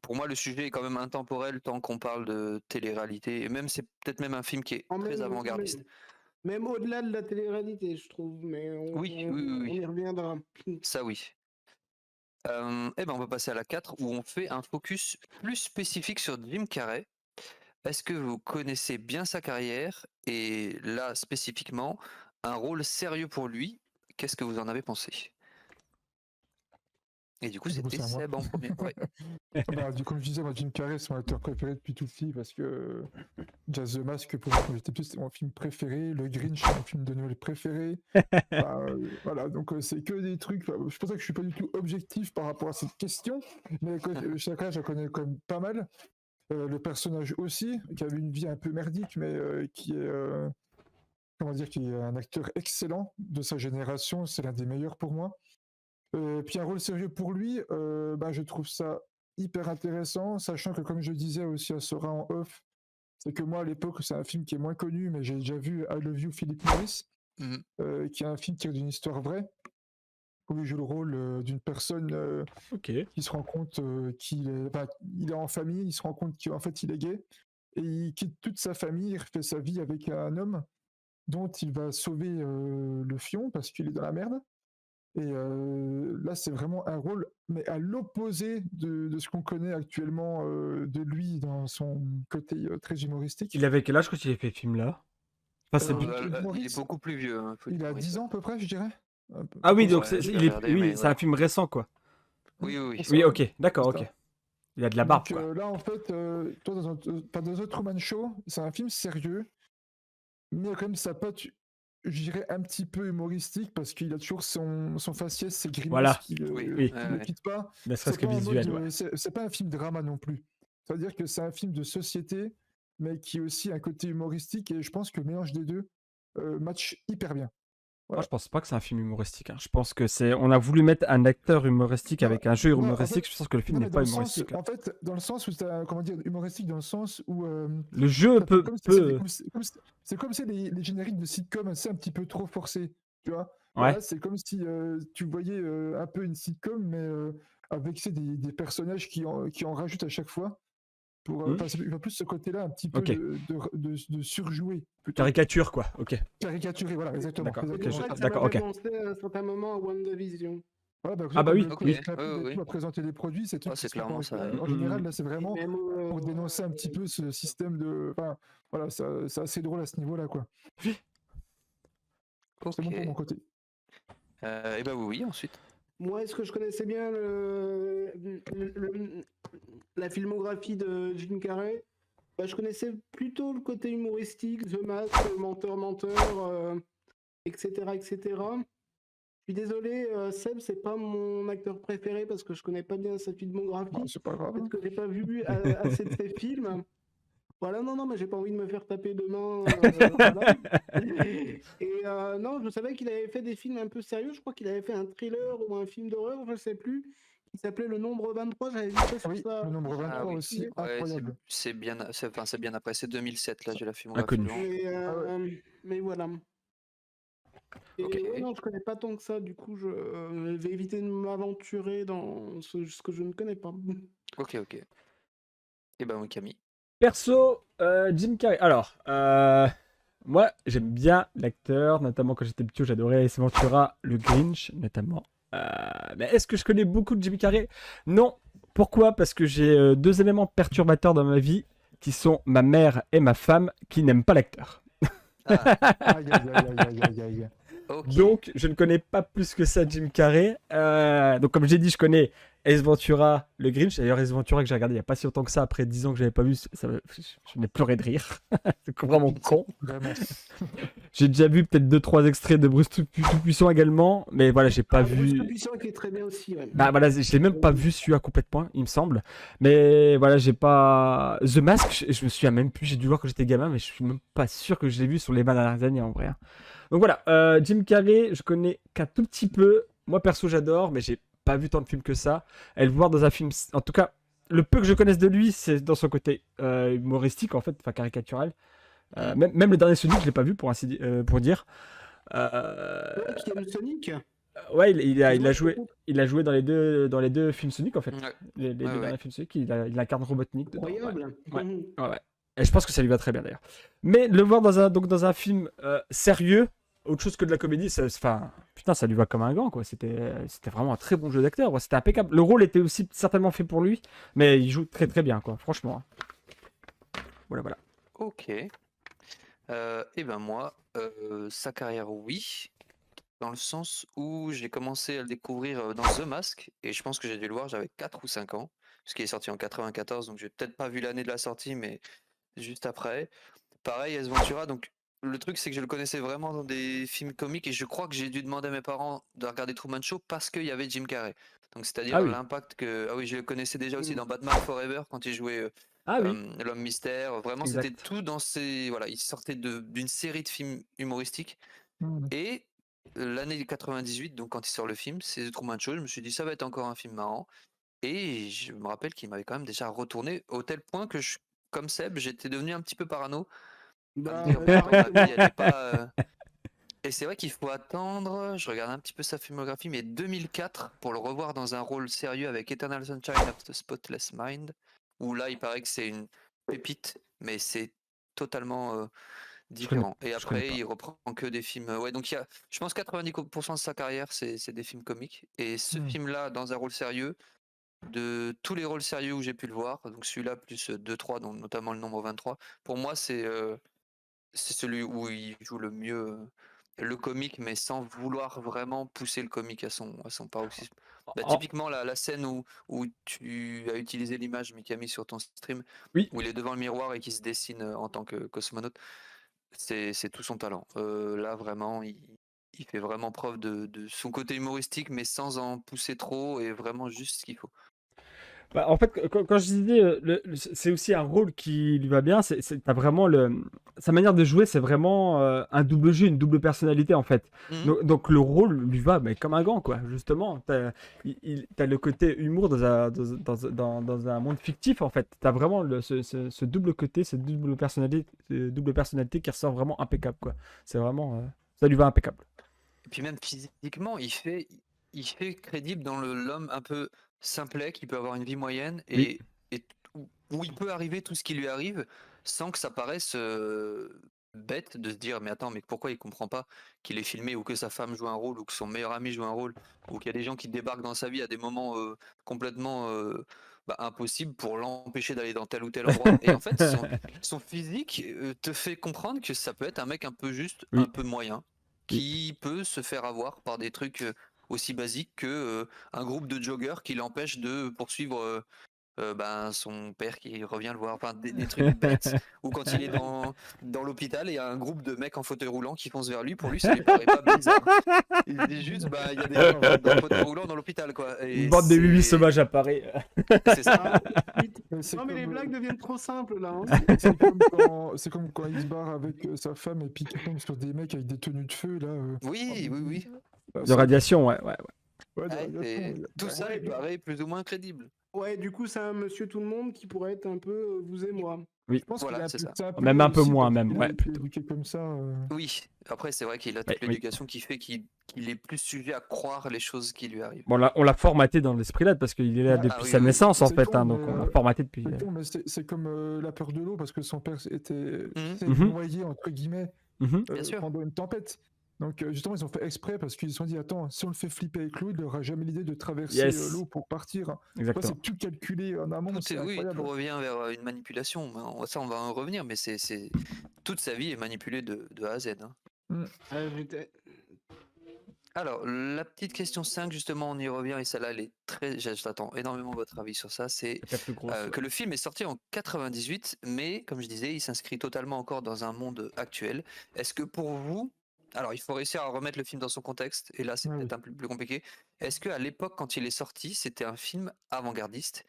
pour moi, le sujet est quand même intemporel tant qu'on parle de télé-réalité. Et même, c'est peut-être même un film qui est En très même, avant-gardiste. même au-delà de la télé-réalité, je trouve, mais Oui, oui, oui, on oui. y reviendra. Ça oui. Eh ben, on va passer à la 4 où on fait un focus plus spécifique sur Jim Carrey. Est-ce que vous connaissez bien sa carrière et là spécifiquement un rôle sérieux pour lui? Qu'est-ce que vous en avez pensé? Et du coup, Du coup, c'était c'est à moi. Seb en premier. Ouais. Comme je disais, moi, Jim Carrey, c'est mon acteur préféré depuis tout petit parce que Jazz the Mask, pour moi, quand j'étais petit, c'était mon film préféré. Le Grinch, c'est mon film de Noël préféré. Voilà, donc c'est que des trucs. C'est pour ça que je suis pas du tout objectif par rapport à cette question, mais chacun, je connais quand même pas mal. Le personnage aussi, qui avait une vie un peu merdique, mais qui est, comment dire, qui est un acteur excellent de sa génération. C'est l'un des meilleurs pour moi. Puis un rôle sérieux pour lui, je trouve ça hyper intéressant, sachant que comme je disais aussi à Sora en off, c'est que moi à l'époque c'est un film qui est moins connu, mais j'ai déjà vu I Love You Philip Morris, Mhm. qui est un film tiré d'une histoire vraie, où il joue le rôle d'une personne Ok. qui se rend compte il est en famille, il se rend compte qu'en fait il est gay, et il quitte toute sa famille, il refait sa vie avec un homme dont il va sauver le fion parce qu'il est dans la merde. Et là, c'est vraiment un rôle, mais à l'opposé de ce qu'on connaît actuellement de lui dans son côté très humoristique. Il avait quel âge quand il a fait ce film-là? Enfin, c'est... Philip Il est Morris, beaucoup plus vieux. Hein, il a Morris, 10 ouais. ans à peu près, je dirais. Ah oui, Comme donc ça. Ouais, je vais regarder, oui, mais c'est un ouais. film récent, quoi. Oui, oui, oui. Oui, ok, d'accord, C'est ok. ça. Il a de la barbe, Donc quoi. là, en fait, toi, dans The Truman Show, c'est un film sérieux, mais il y a quand même sa patte, je dirais, un petit peu humoristique, parce qu'il a toujours son faciès, ses grimaces Voilà. qui Oui, Oui. ne ouais. quittent pas. Ne serait-ce C'est que pas en visuel, mode, ouais. c'est pas un film drama non plus. C'est-à-dire que c'est un film de société, mais qui a aussi un côté humoristique, et je pense que le mélange des deux match hyper bien. Moi, Voilà. je pense pas que c'est un film humoristique. Je pense que c'est... On a voulu mettre un acteur humoristique Non, avec un jeu non, en humoristique. fait, Je pense que le film non, n'est mais pas dans le sens, humoristique. en fait, dans le sens où c'est comment dire, humoristique, dans le sens où Le jeu ça fait peut... comme si peut... c'est comme si les génériques de sitcom, c'est un petit peu trop forcé, tu vois. Ouais. Voilà, c'est comme si tu voyais un peu une sitcom, mais avec des personnages qui en rajoutent à chaque fois. Il va plus ce côté-là, un petit peu Ok. de surjouer, plutôt. Caricature, quoi. Ok. Caricaturer, voilà, exactement. D'accord, C'est ok, pour exactement. ça que ça d'accord, m'a fait ok. penser à un certain moment à WandaVision. Voilà, Ah bah oui, comme oui. Clapid Oui, oui, et tout a présenté les produits, c'est tout. Ouais, c'est clairement ça, ouais. En général, là, c'est vraiment Et même, pour dénoncer un petit peu ce système de. Enfin, voilà, c'est assez drôle à ce niveau-là, quoi. Ok. C'est bon pour mon côté. Et bah oui, ensuite. Moi, est-ce que je connaissais bien la filmographie de Jim Carrey? Je connaissais plutôt le côté humoristique, The Mask, Menteur, etc., etc. Je suis désolé, Seb, c'est pas mon acteur préféré parce que je connais pas bien sa filmographie. Bah, c'est pas grave. Peut-être que j'ai pas vu assez de ses films. Voilà, non, mais j'ai pas envie de me faire taper demain. Voilà. Et non, je savais qu'il avait fait des films un peu sérieux. Je crois qu'il avait fait un thriller ou un film d'horreur, je sais plus, qui s'appelait Le Nombre 23. J'avais vu ça sur Oui, ça. le nombre 23 oui. aussi, Ouais, incroyable. c'est bien après. C'est 2007, là, j'ai la filmographie Inconnu. devant. Mais voilà. Et Ok. ouais, non, je connais pas tant que ça. Du coup, je vais éviter de m'aventurer dans ce que je ne connais pas. Ok. Et ben oui, Camille. Perso, Jim Carrey. Alors, moi, j'aime bien l'acteur, notamment quand j'étais petit, j'adorais Ace Ventura, le Grinch, notamment. Mais est-ce que je connais beaucoup de Jim Carrey? Non. Pourquoi? Parce que j'ai deux éléments perturbateurs dans ma vie, qui sont ma mère et ma femme, qui n'aiment pas l'acteur. Ah, Aïe, aïe, aïe, aïe, aïe, aïe, aïe. Ok. Donc, je ne connais pas plus que ça Jim Carrey. Donc, comme j'ai dit, je connais Ace Ventura, le Grinch. D'ailleurs, Ace Ventura que j'ai regardé il n'y a pas si longtemps que ça, après 10 ans que je n'avais pas vu, je n'ai pleuré de rire. C'est vraiment con. Vraiment. J'ai déjà vu peut-être 2-3 extraits de Bruce Tout-Puissant également, mais voilà, j'ai pas Bruce vu. le Puissant qui est très bien aussi. Ouais. Bah voilà, je l'ai même pas vu celui-là complètement, il me semble. Mais voilà, j'ai pas. The Mask, je me souviens même plus, j'ai dû le voir quand j'étais gamin, mais je suis même pas sûr que je l'ai vu sur les 20 dernières années en vrai, hein. Donc voilà, Jim Carrey, je connais qu'un tout petit peu. Moi perso, j'adore, mais j'ai pas vu tant de films que ça. Et le voir dans un film, en tout cas, le peu que je connaisse de lui, c'est dans son côté humoristique en fait, enfin caricatural. Même le dernier Sonic, je l'ai pas vu pour dire. Ouais, qui aime Sonic. Ouais, il a joué dans les deux films Sonic en fait. Ouais. Les Ouais, deux ouais. derniers films Sonic, il incarne Robotnik dedans. Ouais. Incroyable. Ouais. Ouais. Et je pense que ça lui va très bien d'ailleurs. Mais le voir dans un film sérieux, autre chose que de la comédie, enfin, putain, ça lui va comme un gant quoi. C'était vraiment un très bon jeu d'acteur, quoi. C'était impeccable. Le rôle était aussi certainement fait pour lui, mais il joue très très bien quoi, franchement. Voilà, voilà. Ok. Et ben moi, sa carrière, oui. Dans le sens où j'ai commencé à le découvrir dans The Mask, et je pense que j'ai dû le voir, j'avais 4 ou 5 ans, puisqu'il est sorti en 94, donc j'ai peut-être pas vu l'année de la sortie, mais juste après. Pareil, Ace Ventura, donc le truc c'est que je le connaissais vraiment dans des films comiques, et je crois que j'ai dû demander à mes parents de regarder Truman Show parce qu'il y avait Jim Carrey. Donc Ah c'est-à-dire oui. l'impact que... Ah oui, je le connaissais déjà aussi Mm. dans Batman Forever, quand il jouait Ah oui, l'homme mystère. Vraiment, c'était exact. tout dans ces... Voilà, il sortait d'une série de films humoristiques. Mm. Et l'année 98, donc quand il sort le film, c'est The Truman Show. Je me suis dit, ça va être encore un film marrant. Et je me rappelle qu'il m'avait quand même déjà retourné au tel point que, comme Seb, j'étais devenu un petit peu parano. À me Bah, dire, bon, ma vie, pareil. elle est pas. Et c'est vrai qu'il faut attendre. Je regarde un petit peu sa filmographie, mais 2004 pour le revoir dans un rôle sérieux avec Eternal Sunshine of the Spotless Mind. Où là, il paraît que c'est une pépite, mais c'est totalement Je connais, différent. Et je connais après, pas. il reprend que des films. Ouais, donc il y a, je pense 90% de sa carrière, c'est des films comiques. Et ce Mm. film-là, dans un rôle sérieux, de tous les rôles sérieux où j'ai pu le voir, donc celui-là plus 2-3, dont notamment le nombre 23, pour moi, c'est celui où il joue le mieux le comique, mais sans vouloir vraiment pousser le comique à son paroxysme. Bah, Oh, typiquement, la scène où tu as utilisé l'image, mais qui a mis sur ton stream, oui. où il est devant le miroir et qui se dessine en tant que cosmonaute, c'est tout son talent. Là, vraiment, il fait vraiment preuve de son côté humoristique, mais sans en pousser trop et vraiment juste ce qu'il faut. Bah, en fait, quand je disais, c'est aussi un rôle qui lui va bien. T'as vraiment sa manière de jouer, c'est vraiment un double jeu, une double personnalité en fait. Mhm. Donc, le rôle lui va mais comme un gant, quoi. Justement, t'as le côté humour dans un monde fictif en fait. T'as vraiment ce double côté, cette double personnalité qui ressort vraiment impeccable, quoi. C'est vraiment, ça lui va impeccable. Et puis même physiquement, il fait crédible dans l'homme un peu simplet qui peut avoir une vie moyenne Oui, et où il peut arriver tout ce qui lui arrive sans que ça paraisse bête de se dire mais attends mais pourquoi il comprend pas qu'il est filmé ou que sa femme joue un rôle ou que son meilleur ami joue un rôle ou qu'il y a des gens qui débarquent dans sa vie à des moments complètement impossibles pour l'empêcher d'aller dans tel ou tel endroit. Et en fait son physique te fait comprendre que ça peut être un mec un peu juste, un oui, peu moyen oui. qui peut se faire avoir par des trucs aussi basiques que un groupe de joggers qui l'empêche de poursuivre son père qui revient le voir, enfin des trucs bêtes, ou quand il est dans l'hôpital et il y a un groupe de mecs en fauteuil roulant qui foncent vers lui, pour lui ça lui paraît pas bizarre. Il dit juste, il y a des gens dans le fauteuil roulant dans l'hôpital, quoi. Une Et bande de 8 sauvages à Paris. c'est ça. Ah, putain. Mais c'est Non, mais les comme, blagues deviennent trop simples là. Hein. c'est comme quand il se barre avec sa femme et puis qu'il tombe sur des mecs avec des tenues de feu là. Oui, oui, oui. Bah, De ça- radiation, ouais, ouais. Ouais, de Ouais, radiation, et ouais. tout ça Ouais, il paraît plus ou moins crédible. Ouais, du coup, c'est un monsieur tout le monde qui pourrait être un peu vous et moi. Je pense Voilà, qu'il a c'est ça. ça Même un peu aussi moins, parce même, qu'il a ouais, été plutôt. éduqué comme ça. Oui, après c'est vrai qu'il a Oui, toute oui. l'éducation qui fait qu'il est plus sujet à croire les choses qui lui arrivent. Bon, on l'a formaté dans l'esprit là parce qu'il est là Bah, depuis oui, sa oui, oui. naissance en C'est fait, con, hein, donc mais, on l'a formaté depuis. C'est con, mais c'est comme la peur de l'eau parce que son père était Mhm. Mhm. noyé entre guillemets Mhm. Bien sûr. pendant une tempête. Donc justement ils ont fait exprès parce qu'ils se sont dit attends si on le fait flipper avec l'eau il n'aura jamais l'idée de traverser Yes. l'eau pour partir. Toi, Exactement. c'est tout calculé en amont, Tout c'est est, oui, incroyable. tout revient vers une manipulation. Ça, on va en revenir, mais toute sa vie est manipulée de A à Z. Hein. Ah, j'étais- Alors, la petite question 5, justement, on y revient, et celle-là, elle est très. J'attends énormément votre avis sur ça. C'est C'est la plus grosse. que le film est sorti en 98, mais comme je disais, il s'inscrit totalement encore dans un monde actuel. Est-ce que pour vous. Alors, il faut réussir à remettre le film dans son contexte, et là, c'est Ouais, peut-être un peu plus compliqué. Est-ce qu'à l'époque, quand il est sorti, c'était un film avant-gardiste?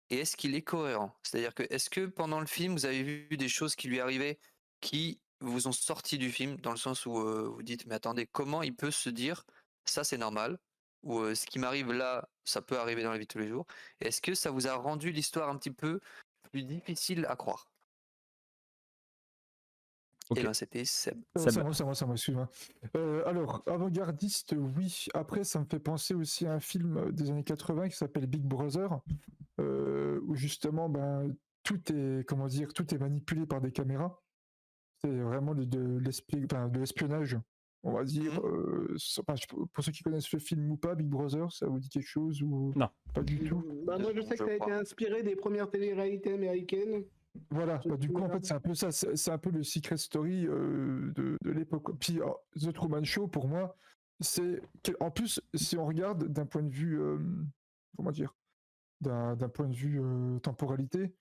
Et est-ce qu'il est cohérent? C'est-à-dire que, est-ce que pendant le film, vous avez vu des choses qui lui arrivaient qui vous ont sorti du film, dans le sens où vous dites, mais attendez, comment il peut se dire, ça c'est normal, ou ce qui m'arrive là, ça peut arriver dans la vie de tous les jours? Et est-ce que ça vous a rendu l'histoire un petit peu plus difficile à croire? Ok. Et ben c'était Seb. Seb. C'est moi, excuse-moi. Alors, avant-gardiste, oui. Après, ça me fait penser aussi à un film des années 80 qui s'appelle Big Brother, où justement, ben, tout est, comment dire, tout est manipulé par des caméras. C'est vraiment de l'espionnage, on va dire. Mhm. Pour ceux qui connaissent le film ou pas, Big Brother, ça vous dit quelque chose ou Non. pas du tout? Bah, moi, je sais que Je ça a été crois. inspiré des premières téléréalités américaines. Voilà, Ce du coup, en film-là. fait, c'est un peu ça, c'est un peu le Secret Story de l'époque, quoi. Puis The Truman Show, pour moi, en plus, si on regarde d'un point de vue, comment dire, d'un point de vue temporalité,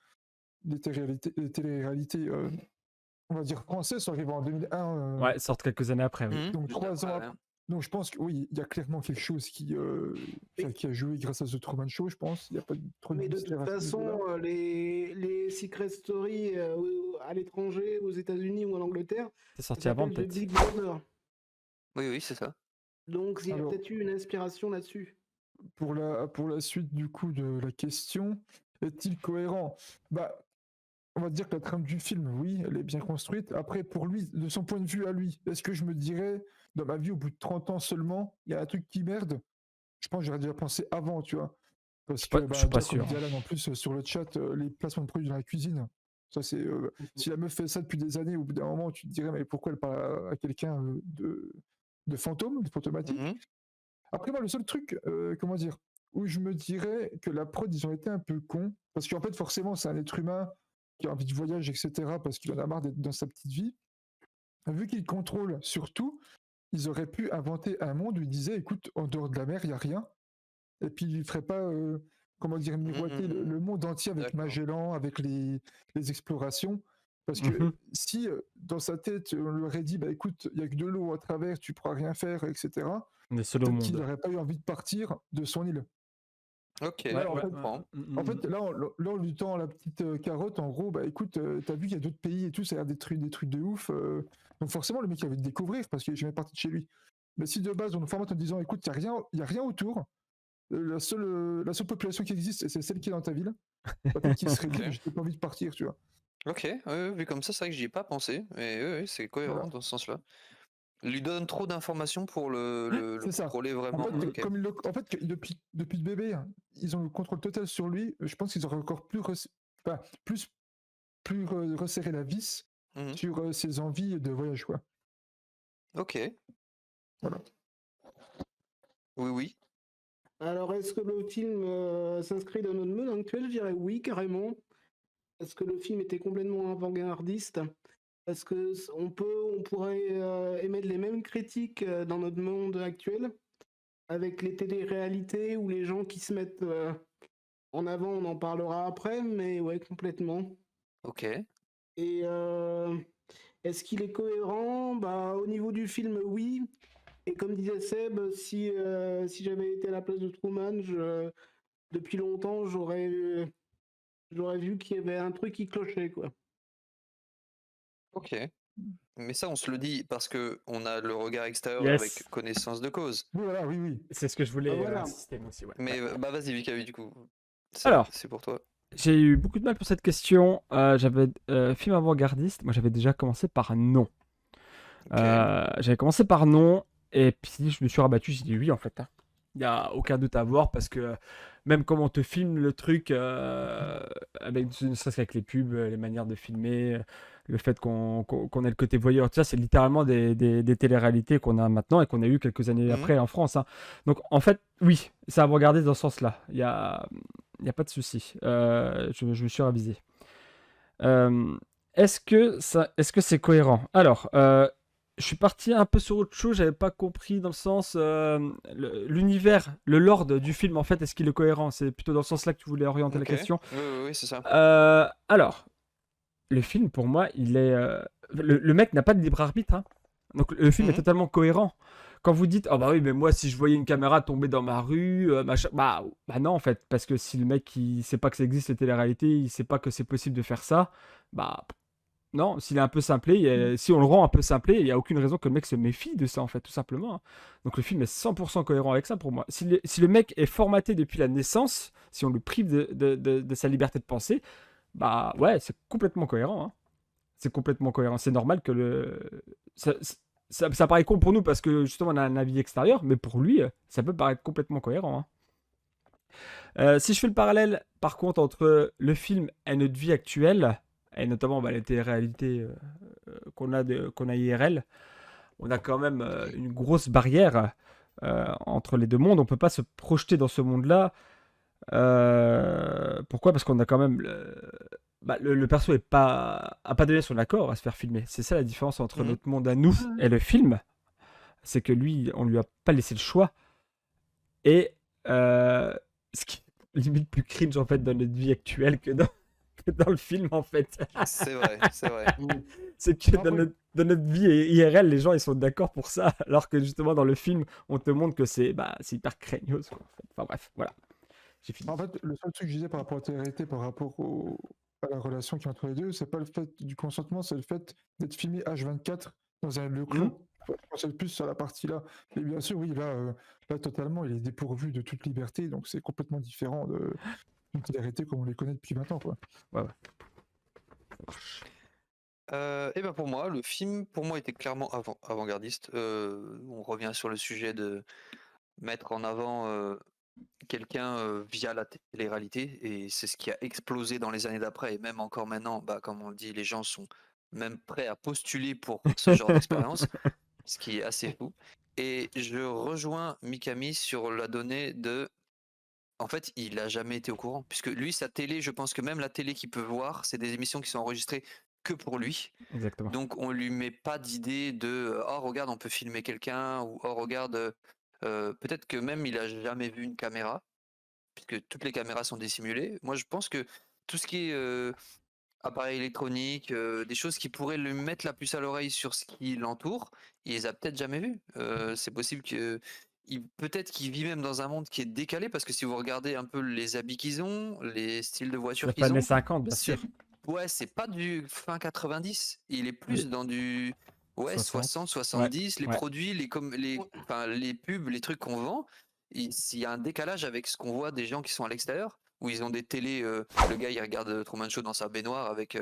les téléréalités, on va dire françaises sont arrivées en 2001, Ouais, sortent quelques années après, oui. Mhm. donc Juste 3 ans après, après. Donc je pense que oui, il y a clairement quelque chose qui a joué grâce à The Truman Show, je pense. Il n'y a pas trop de Mais de mystère toute à ce niveau-là. façon, les Secret Story à l'étranger, aux États-Unis ou en Angleterre, C'est ça sorti avant, s'appelle The peut-être. Big Brother. Oui, oui, c'est ça. Donc, il y a Alors, peut-être eu une inspiration là-dessus. pour la suite du coup de la question, est-il cohérent? Bah, on va dire que la trame du film, oui, elle est bien construite. Après, pour lui, de son point de vue à lui, est-ce que je me dirais, dans ma vie, au bout de 30 ans seulement, il y a un truc qui merde? Je pense que j'aurais déjà pensé avant, tu vois. Parce que, Je suis pas déjà, comme sûr. dit Alan en plus sur le chat, les placements de produits dans la cuisine, ça c'est. Si la meuf fait ça depuis des années, au bout d'un moment, tu te dirais, mais pourquoi elle parle à quelqu'un de fantôme, de fantomatique? Mhm. Après, moi, le seul truc, comment dire, où je me dirais que la prod, ils ont été un peu cons, parce qu'en fait, forcément, c'est un être humain qui a envie de voyage, etc., parce qu'il en a marre d'être dans sa petite vie. Vu qu'il contrôle surtout, ils auraient pu inventer un monde où ils disaient, écoute, en dehors de la mer, il n'y a rien. Et puis, ils ne feraient pas, comment dire, miroiter le monde entier avec D'accord. Magellan, avec les explorations. Parce que Mhm. si dans sa tête, on lui aurait dit, bah écoute, il n'y a que de l'eau à travers, tu ne pourras rien faire, etc., On est seul au peut-être qu'il monde. n'aurait pas eu envie de partir de son île. Ok, Ouais, Là, je ouais, ouais. comprends. en fait, là, on lui tend la petite carotte, en gros, bah écoute, t'as vu qu'il y a d'autres pays et tout, ça a l'air des trucs de ouf. Donc forcément, le mec, il a envie de découvrir parce qu'il est jamais parti de chez lui. Mais si de base, on nous formate en disant, écoute, il y a rien autour, la seule population qui existe, c'est celle qui est dans ta ville, bah, peut-être qu'il serait dit, Ok. j'ai pas envie de partir, tu vois. Ok, vu comme ça, c'est vrai que j'y ai pas pensé, mais oui, c'est cohérent Voilà. dans ce sens-là. Lui donne trop d'informations pour le C'est ça. contrôler En vraiment. fait, Ok. en fait, depuis le bébé, hein, ils ont le contrôle total sur lui. Je pense qu'ils auraient encore enfin, plus resserré la vis Mhm. sur ses envies de voyage, quoi. Ok. Voilà. Oui, oui. Alors, est-ce que le film s'inscrit dans notre monde actuel? Je dirais oui, carrément. Est-ce que le film était complètement avant-gardiste? Est-ce que on pourrait émettre les mêmes critiques dans notre monde actuel, avec les téléréalités ou les gens qui se mettent en avant? On en parlera après, mais ouais, complètement. Ok. Et est-ce qu'il est cohérent? Bah, au niveau du film, oui. Et comme disait Seb, si j'avais été à la place de Truman, depuis longtemps, j'aurais vu qu'il y avait un truc qui clochait, quoi. Ok. Mais ça, on se le dit parce que on a le regard extérieur Yes. avec connaissance de cause. Oui, voilà, oui, oui. C'est ce que je voulais Ah, voilà. insister moi aussi. Ouais. Mais Ouais. bah vas-y, Vika, du coup. Alors. C'est pour toi. J'ai eu beaucoup de mal pour cette question. J'avais film avant-gardiste. Moi, j'avais déjà commencé par non. Ok. J'avais commencé par non, et puis je me suis rabattu. J'ai dit oui, en fait. Il n'y a aucun doute à avoir parce que même comment on te filme le truc, avec, ne serait-ce qu'avec les pubs, les manières de filmer, le fait qu'on ait le côté voyeur, tout ça, c'est littéralement des téléréalités qu'on a maintenant et qu'on a eu quelques années Mhm. après en France, hein. Donc en fait, oui, ça a regardé dans ce sens-là. Il y a pas de souci. Je me suis ravisé. Est-ce que c'est cohérent? Alors, je suis parti un peu sur autre chose, j'avais pas compris dans le sens l'univers, le lore du film en fait, est-ce qu'il est cohérent? C'est plutôt dans le sens là que tu voulais orienter la Ok. question. Oui, c'est ça. Alors, le film pour moi, il est le mec n'a pas de libre arbitre, hein. Donc le film est Mhm. totalement cohérent. Quand vous dites oh bah oui mais moi si je voyais une caméra tomber dans ma rue machin, bah non en fait parce que si le mec il sait pas que ça existe les télé-réalités, il sait pas que c'est possible de faire ça, bah non, s'il est un peu simplé, si on le rend un peu simplé, il n'y a aucune raison que le mec se méfie de ça, en fait, tout simplement, hein. Donc le film est 100% cohérent avec ça pour moi. Si le mec est formaté depuis la naissance, si on le prive de sa liberté de penser, bah ouais, c'est complètement cohérent, hein. C'est complètement cohérent. C'est normal que le. Ça paraît con pour nous parce que justement on a un avis extérieur, mais pour lui, ça peut paraître complètement cohérent, hein. Si je fais le parallèle, par contre, entre le film et notre vie actuelle, et notamment les téléréalités qu'on a IRL, on a quand même une grosse barrière entre les deux mondes. On peut pas se projeter dans ce monde-là. Pourquoi? Parce qu'on a quand même le perso a pas donné son accord à se faire filmer. C'est ça la différence entre Mhm. notre monde à nous et le film. C'est que lui, on lui a pas laissé le choix. Et ce qui est limite plus cringe en fait dans notre vie actuelle que dans le film en fait. C'est vrai, c'est vrai. C'est que Non, dans notre vie IRL, les gens ils sont d'accord pour ça, alors que justement dans le film, on te montre que c'est hyper craignos, quoi, en fait. Enfin bref, voilà. J'ai fini. En fait, le seul truc que je disais par rapport à la télé-réalité, par rapport à la relation qui est entre les deux, c'est pas le fait du consentement, c'est le fait d'être filmé H24 dans un lieu clos. Je pensais plus sur la partie là. Et bien sûr, oui, là totalement, il est dépourvu de toute liberté, donc c'est complètement différent d'une télé-réalité comme on les connaît depuis 20 ans, quoi. Ouais. Et ben pour moi, le film, pour moi, était clairement avant-gardiste. On revient sur le sujet de mettre en avant quelqu'un via la télé-réalité, et c'est ce qui a explosé dans les années d'après, et même encore maintenant, comme on le dit, les gens sont même prêts à postuler pour ce genre d'expérience, ce qui est assez fou. Et je rejoins Mikami sur la donnée de... En fait, il a jamais été au courant, puisque lui, sa télé, je pense que même la télé qu'il peut voir, c'est des émissions qui sont enregistrées que pour lui. Exactement. Donc on lui met pas d'idée de oh regarde on peut filmer quelqu'un, ou oh regarde peut-être que même il a jamais vu une caméra, puisque toutes les caméras sont dissimulées. Moi je pense que tout ce qui est appareil électronique, des choses qui pourraient lui mettre la puce à l'oreille sur ce qui l'entoure, il les a peut-être jamais vues. C'est possible que peut-être qu'il vit même dans un monde qui est décalé, parce que si vous regardez un peu les habits qu'ils ont, les styles de voitures C'est pas qu'ils années ont, 50, bien c'est sûr. ouais, c'est pas du fin 90, il est plus Oui. dans du 60, 70, les Ouais. produits, les pubs, les trucs qu'on vend, s'il y a un décalage avec ce qu'on voit des gens qui sont à l'extérieur, où ils ont des télés, le gars il regarde Truman Show dans sa baignoire avec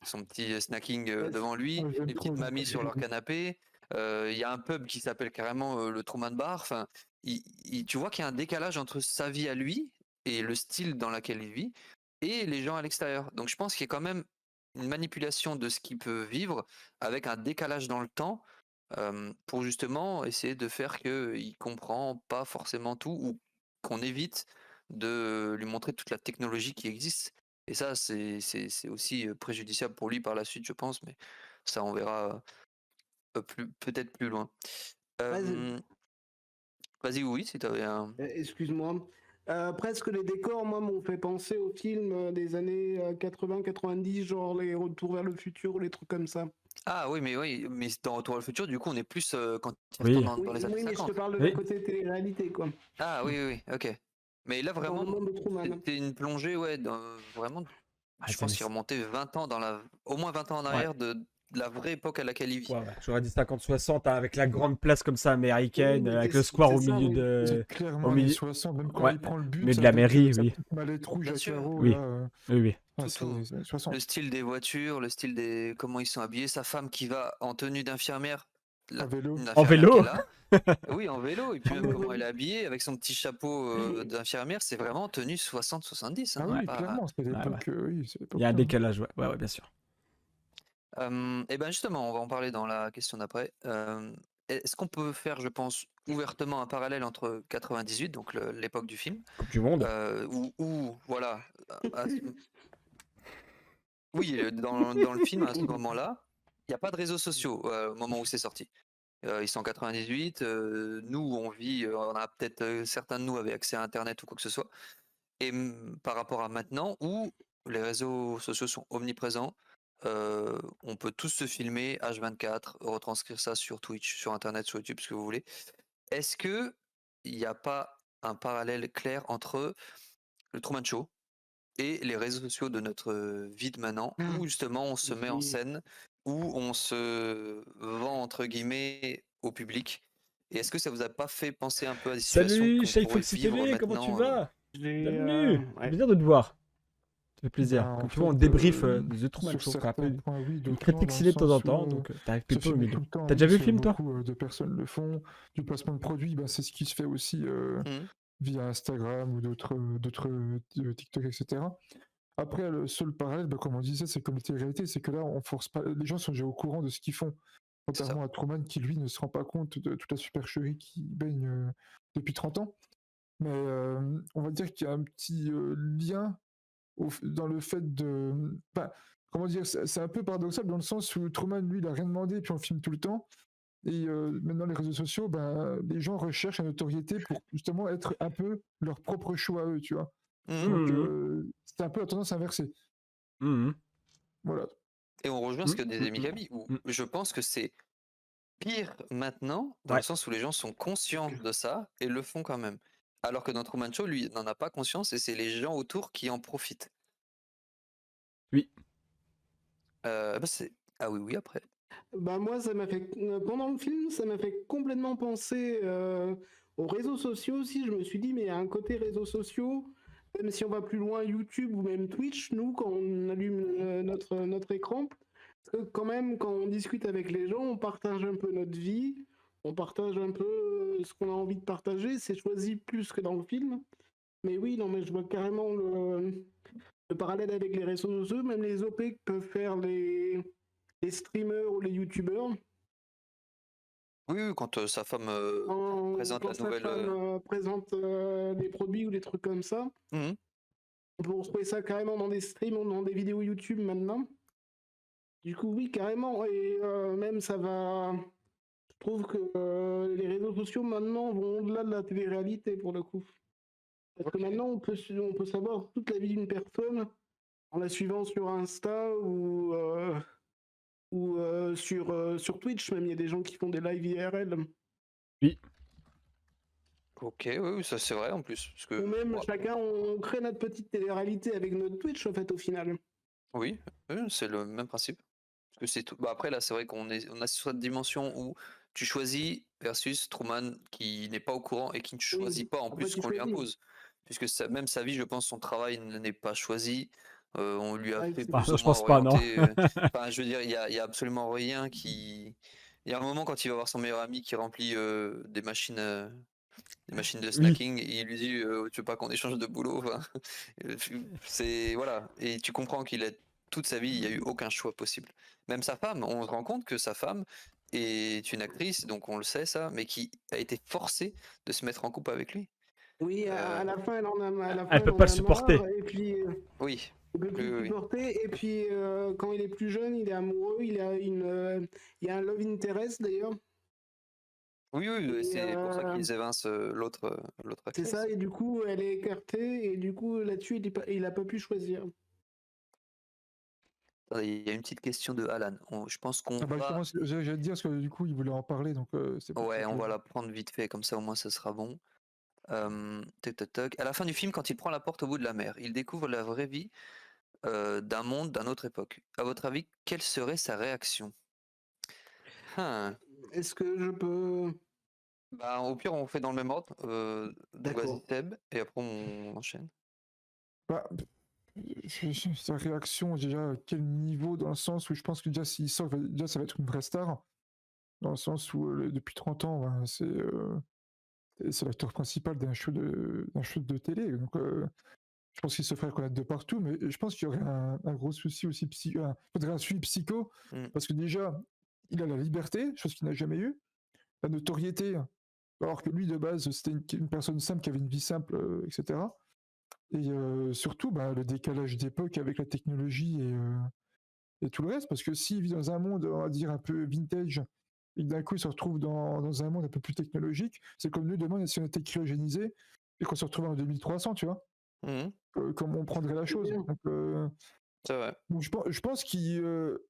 son petit snacking devant lui, Ouais, j'aime les petites trop, mamies sur leur canapé, il y a un pub qui s'appelle carrément le Truman Bar, enfin, tu vois qu'il y a un décalage entre sa vie à lui et le style dans lequel il vit, et les gens à l'extérieur. Donc je pense qu'il y a quand même une manipulation de ce qu'il peut vivre avec un décalage dans le temps, pour justement essayer de faire qu'il comprend pas forcément tout, ou qu'on évite de lui montrer toute la technologie qui existe. Et ça, c'est aussi préjudiciable pour lui par la suite, je pense, mais ça, on verra peut-être plus loin. Vas-y. Vas-y, oui, si tu avais un... Excuse-moi. Presque les décors, moi, m'ont fait penser aux films des années 80-90, genre les Retours vers le futur, les trucs comme ça. Ah oui, mais dans Retour vers le futur, du coup, on est plus quand il Oui. retourne dans Oui, les années oui, mais je te 50. parle de Oui. la côté télé-réalité, quoi. Ah oui, ok. Mais là, Dans vraiment, le monde de Truman. c'était une plongée, ouais, vraiment, je c'est pense qu'il remontait 20 ans au moins 20 ans en arrière de la vraie époque à laquelle il vit. Ouais. J'aurais dit 50-60 hein, avec la grande place comme ça américaine, Oui, avec c'est- le square c'est au ça, milieu oui. de. C'est clairement Au années milieu. 60, même quand Ouais. il prend le but Mais de la avec mairie, sa oui. petite mallette rouge Bien à sûr. carreaux, Oui. là, Oui. ouais, Tout, c'est tout. les années 60. Le style des voitures, le style des... comment ils sont habillés, sa femme qui va en tenue d'infirmière, À vélo. une En infirmière qui vélo est là. Oui, en vélo, et puis même comment elle est habillée, avec son petit chapeau d'infirmière, c'est vraiment tenue 60-70. Ah Hein, oui, pas... clairement, c'était l'époque. Oui, c'est Il y a un l'époque-là, hein. décalage, ouais, bien sûr. Et ben justement, on va en parler dans la question d'après. Est-ce qu'on peut faire, je pense, ouvertement un parallèle entre 98, donc l'époque du film, Coupe du Monde. où voilà, à ce- oui, dans le film à ce moment-là, n'y a pas de réseaux sociaux au moment où c'est sorti. Ils sont en 98. Nous, on vit, on a peut-être certains de nous avaient accès à Internet ou quoi que ce soit. Et par rapport à maintenant, où les réseaux sociaux sont omniprésents, on peut tous se filmer H24, retranscrire ça sur Twitch, sur Internet, sur YouTube, ce que vous voulez. Est-ce que il n'y a pas un parallèle clair entre le Truman Show et les réseaux sociaux de notre vie de maintenant, où justement on se met en Oui. scène, où on se vend entre guillemets au public? Et est-ce que ça vous a pas fait penser un peu à des situations Salut, qu'on Shaï pourrait Foxy vivre TV, comment tu maintenant vas? J'ai, Bienvenue! Ça fait ouais. plaisir de te voir. Ça fait plaisir. Ben, Comme en tu vois, on fait, débrief The Truman sur Show. On fait un peu certains points, oui, une d'autres non, critique dans le ciné de temps en sens où temps, donc t'arrives plus se peu au filmer milieu. tout le temps, T'as oui, déjà vu le c'est film, toi? beaucoup de personnes le font. Du placement de produits, ben, c'est ce qui se fait aussi Mmh. via Instagram ou d'autres TikTok, etc. Après, le seul parallèle, ben, comme on disait, c'est comme la réalité, c'est que là, on force pas. Les gens sont déjà au courant de ce qu'ils font. C'est ça. Contrairement à Truman qui, lui, ne se rend pas compte de toute la supercherie qui baigne depuis 30 ans. Mais on va dire qu'il y a un petit lien dans le fait de. Enfin, comment dire, c'est un peu paradoxal dans le sens où Truman, lui, il a rien demandé, puis on le filme tout le temps. Et maintenant, les réseaux sociaux, ben, les gens recherchent la notoriété pour justement être un peu leur propre show à eux, tu vois. Mmh. Donc, Mmh. c'est un peu la tendance inversée. Mmh. Voilà. Et on rejoint ce que disait Mikami, où Mmh. je pense que c'est pire maintenant, dans Ouais. le sens où les gens sont conscients de ça et le font quand même. Alors que dans Truman Show, lui, n'en a pas conscience et c'est les gens autour qui en profitent. Oui. Ah oui, oui, après. Bah moi, ça m'a fait pendant le film, ça m'a fait complètement penser aux réseaux sociaux aussi. Je me suis dit, mais il y a un côté réseaux sociaux, même si on va plus loin, YouTube ou même Twitch, nous, quand on allume notre écran, parce que quand même, quand on discute avec les gens, on partage un peu notre vie, on partage un peu ce qu'on a envie de partager. C'est choisi plus que dans le film. Mais oui, non, mais je vois carrément le parallèle avec les réseaux sociaux, même les OP que peuvent faire les streamers ou les youtubeurs. Oui, oui, quand sa femme présente Quand la sa nouvelle. femme présente des produits ou des trucs comme ça, Mhm. on peut retrouver ça carrément dans des streams ou dans des vidéos YouTube maintenant. Du coup, oui, carrément. Et même ça va. Je trouve que les réseaux sociaux maintenant vont au-delà de la télé-réalité pour le coup. Parce que maintenant, on peut savoir toute la vie d'une personne en la suivant sur Insta ou sur Twitch. Même il y a des gens qui font des lives IRL. Oui. Ok, oui, oui, ça c'est vrai en plus. Parce que, Ou même bon, chacun, on crée notre petite télé-réalité avec notre Twitch, en fait, au final. oui, c'est le même principe. Parce que c'est tout. Bah, après, là, c'est vrai on a cette dimension où tu choisis versus Truman qui n'est pas au courant et qui ne choisit pas en Après, plus ce tu qu'on lui choisis. impose. Puisque même sa vie, je pense, son travail n'est pas choisi. On lui a Ouais, fait c'est plus ça, ou je moins pense pas, non. orienter. Enfin, je veux dire, il y a absolument rien qui. Il y a un moment quand il va voir son meilleur ami qui remplit des machines de Oui. snacking et il lui dit tu veux pas qu'on échange de boulot, enfin, c'est voilà, et tu comprends qu'il a toute sa vie il y a eu aucun choix possible, même sa femme, on se rend compte que sa femme est une actrice, donc on le sait ça, mais qui a été forcée de se mettre en couple avec lui. Oui, à la fin, Elle peut pas le supporter. marre, et puis Oui, il peut plus oui, le oui, oui. supporter. Et puis quand il est plus jeune, il est amoureux, il y a un love interest d'ailleurs. Oui, oui, Et, c'est pour ça qu'ils évincent l'autre c'est actrice. ça, et du coup, elle est écartée, et du coup, là-dessus, il a pas pu choisir. Il y a une petite question de Alan. Je pense qu'on Ah bah, va. justement, j'allais te dire parce que du coup, il voulait en parler, donc c'est pour ça Ouais, que. on va la prendre vite fait, comme ça au moins ça sera bon. Toc, toc, toc. À la fin du film, quand il prend la porte au bout de la mer, il découvre la vraie vie d'un monde, d'une autre époque. À votre avis, quelle serait sa réaction? Hein. Est-ce que je peux... Bah, au pire, on fait dans le même ordre. Donc vas-y, D'accord. Seb, et après on enchaîne. Bah, sa réaction, déjà, à quel niveau, dans le sens où je pense que déjà, s'il sort, déjà, ça va être une vraie star. Dans le sens où, depuis 30 ans, ben, c'est l'acteur principal d'un show de télé. Donc, je pense qu'il se ferait connaître de partout, mais je pense qu'il y aurait un gros souci aussi, faudrait un suivi psycho, Mm. parce que déjà, il a la liberté, chose qu'il n'a jamais eue, la notoriété, alors que lui, de base, c'était une personne simple qui avait une vie simple, etc. Et surtout, bah, le décalage d'époque avec la technologie et tout le reste, parce que s'il vit dans un monde, on va dire, un peu vintage, et que d'un coup il se retrouve dans un monde un peu plus technologique, c'est comme nous demain si on était cryogénisé et qu'on se retrouvait en 2300, tu vois, Mhm. comment on prendrait la chose. bien. Donc, C'est vrai. donc, je pense qu'il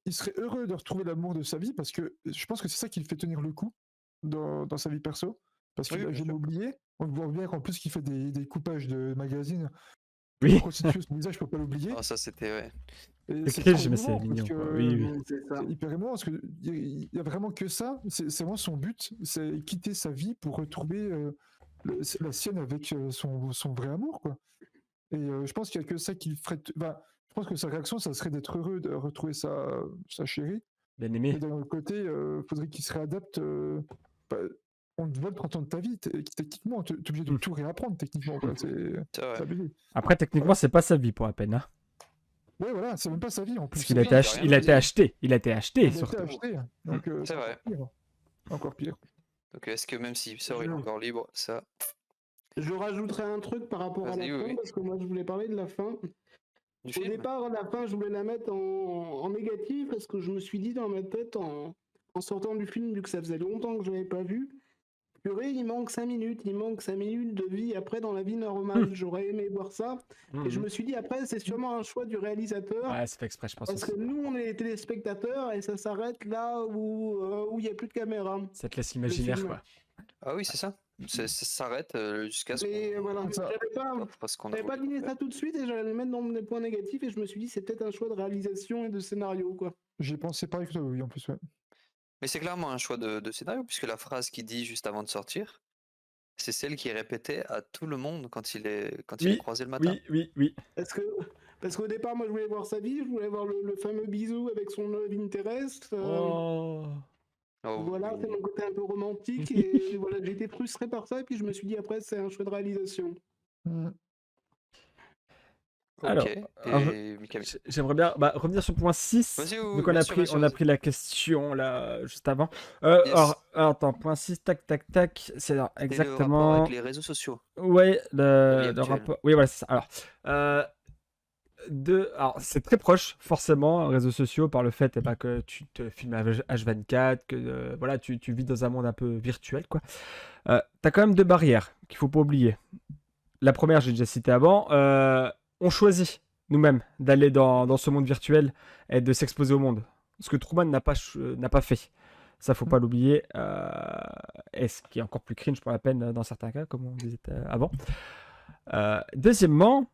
il serait heureux de retrouver l'amour de sa vie, parce que je pense que c'est ça qui le fait tenir le coup dans sa vie perso, parce qu'il Oui, l'a bien jamais sûr. oublié. On voit bien qu'en plus qu'il fait des coupages de magazines pour Oui. reconstituer son visage, je peux pas l'oublier. Ah, ça, c'était, ouais. Et C'est c'est cringe, trop mais c'est émouvant, parce mignon, que quoi. Oui, oui. C'est ça. c'est hyper émouvant, parce qu'il y a vraiment que ça, c'est vraiment son but, c'est quitter sa vie pour retrouver la sienne avec son vrai amour, quoi. Et je pense qu'il y a que ça qui le ferait. Enfin, je pense que sa réaction, ça serait d'être heureux de retrouver sa chérie. Bien aimé. Mais d'un autre côté, faudrait qu'il se réadapte. Bah, on te vole 30 ans de ta vie, techniquement, t'es obligé de tout réapprendre, techniquement, quoi. C'est vrai. C'est abusé. Après, techniquement, c'est pas sa vie pour la peine. Hein. Ouais, voilà, c'est même pas sa vie en plus. Parce qu'il a Oui, été, il a ach- rien il a été choisi. acheté. Il a été acheté, Il a été surtout. acheté, donc C'est c'est vrai. encore pire. Encore pire. Donc, est-ce que même s'il sort, il est Je- encore libre? Ça, Je rajouterais un truc par rapport à la Vas-y, oui, fin, oui. parce que moi je voulais parler de la fin. du Au film? départ, la fin, je voulais la mettre en négatif, parce que je me suis dit dans ma tête, en sortant du film, vu que ça faisait longtemps que je l'avais pas vu, purée, il manque 5 minutes, il manque 5 minutes de vie après dans la vie normale. J'aurais aimé voir ça. Et je me suis dit après, c'est sûrement un choix du réalisateur, Ouais, c'est fait exprès, je pense parce que aussi. nous, on est les téléspectateurs, et ça s'arrête là où il n'y a plus de caméra. Ça te laisse imaginaire, film. Ah oui, c'est ça. Ça s'arrête jusqu'à ce Et qu'on voilà, Ça- j'avais fasse ce qu'on a pas voulu. deviné ça tout de suite, et j'allais le mettre dans mes points négatifs, et je me suis dit, c'est peut-être un choix de réalisation et de scénario, quoi. J'ai pensé pareil que toi, oui, en plus, ouais. Mais c'est clairement un choix de scénario, puisque la phrase qu'il dit juste avant de sortir, c'est celle qu'il répétait à tout le monde quand il est Oui, croisé le matin. oui. Parce qu'au départ, moi, je voulais voir sa vie, je voulais voir le fameux bisou avec son love interest. Oh. Oh, Voilà, oui. c'est mon côté un peu romantique, et voilà, j'ai été frustré par ça, et puis je me suis dit, après, c'est un choix de réalisation. Mm. Alors, Ok. Et Mikami. j'aimerais bien revenir sur le point 6. Vas-y, oui, Donc, bien sûr, bien on sûr, a vas-y. pris la question là, juste avant. Yes. Alors, attends, point 6, tac. C'est Et le rapport exactement. avec les réseaux sociaux. Ouais, La vie le actuelle. rapport. Oui, voilà, c'est ça. Alors, alors c'est très proche, forcément, réseaux sociaux, par le fait que tu te filmes à H24, que voilà, tu vis dans un monde un peu virtuel, quoi. T'as quand même deux barrières qu'il faut pas oublier. La première, j'ai déjà cité avant, on choisit nous-mêmes d'aller dans ce monde virtuel et de s'exposer au monde. Ce que Truman n'a pas fait. Ça, faut pas l'oublier. Et ce qui est encore plus cringe pour la peine dans certains cas, comme on disait avant. Deuxièmement,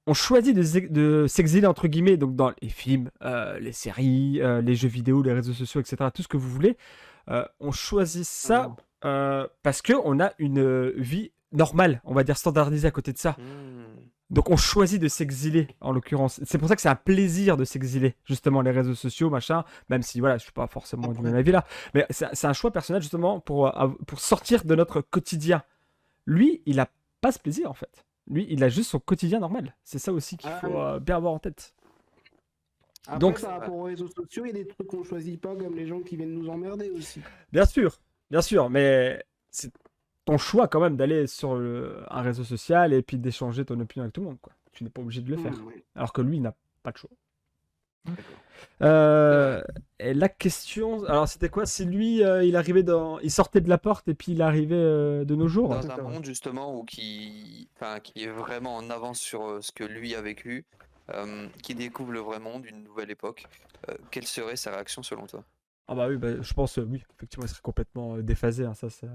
on choisit de s'exiler entre guillemets, donc dans les films, les séries, les jeux vidéo, les réseaux sociaux, etc., tout ce que vous voulez. On choisit ça parce qu'on a une vie normale, on va dire standardisée à côté de ça. Donc on choisit de s'exiler, en l'occurrence. C'est pour ça que c'est un plaisir de s'exiler, justement, les réseaux sociaux, machin, même si, voilà, je suis pas forcément du même avis là. Mais c'est un choix personnel, justement, pour sortir de notre quotidien. Lui, il a pas ce plaisir, en fait. Lui, il a juste son quotidien normal. C'est ça aussi qu'il faut bien avoir en tête. Après, Donc, par rapport aux réseaux sociaux, il y a des trucs qu'on choisit pas, comme les gens qui viennent nous emmerder aussi. bien sûr, mais c'est ton choix quand même d'aller sur un réseau social et puis d'échanger ton opinion avec tout le monde, quoi. Tu n'es pas obligé de le faire. Oui. Alors que lui, il n'a pas le choix. Ouais. Et la question, alors c'était quoi? Si lui, il sortait de la porte et puis il arrivait de nos jours. Dans un monde justement où qui est vraiment en avance sur ce que lui a vécu, qui découvre le vrai monde, une nouvelle époque, quelle serait sa réaction selon toi? Ah bah oui, je pense, oui, effectivement, il serait complètement déphasé, hein, ça, c'est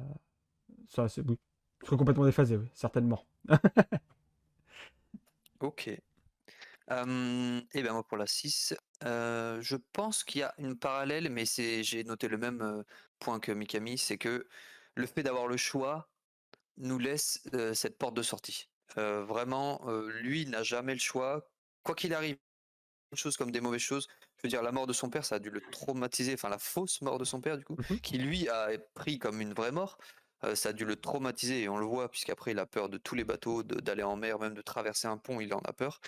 oui. Il serait complètement déphasé, oui, certainement. Ok. Et bien moi pour la 6, je pense qu'il y a une parallèle, mais j'ai noté le même point que Mikami, c'est que le fait d'avoir le choix nous laisse cette porte de sortie. Vraiment, lui, il n'a jamais le choix, quoi qu'il arrive, des choses comme des mauvaises choses. Je veux dire, la mort de son père, ça a dû le traumatiser, enfin la fausse mort de son père, du coup, qui lui a pris comme une vraie mort. Ça a dû le traumatiser, et on le voit, puisqu'après il a peur de tous les bateaux, d'aller en mer, même de traverser un pont, il en a peur.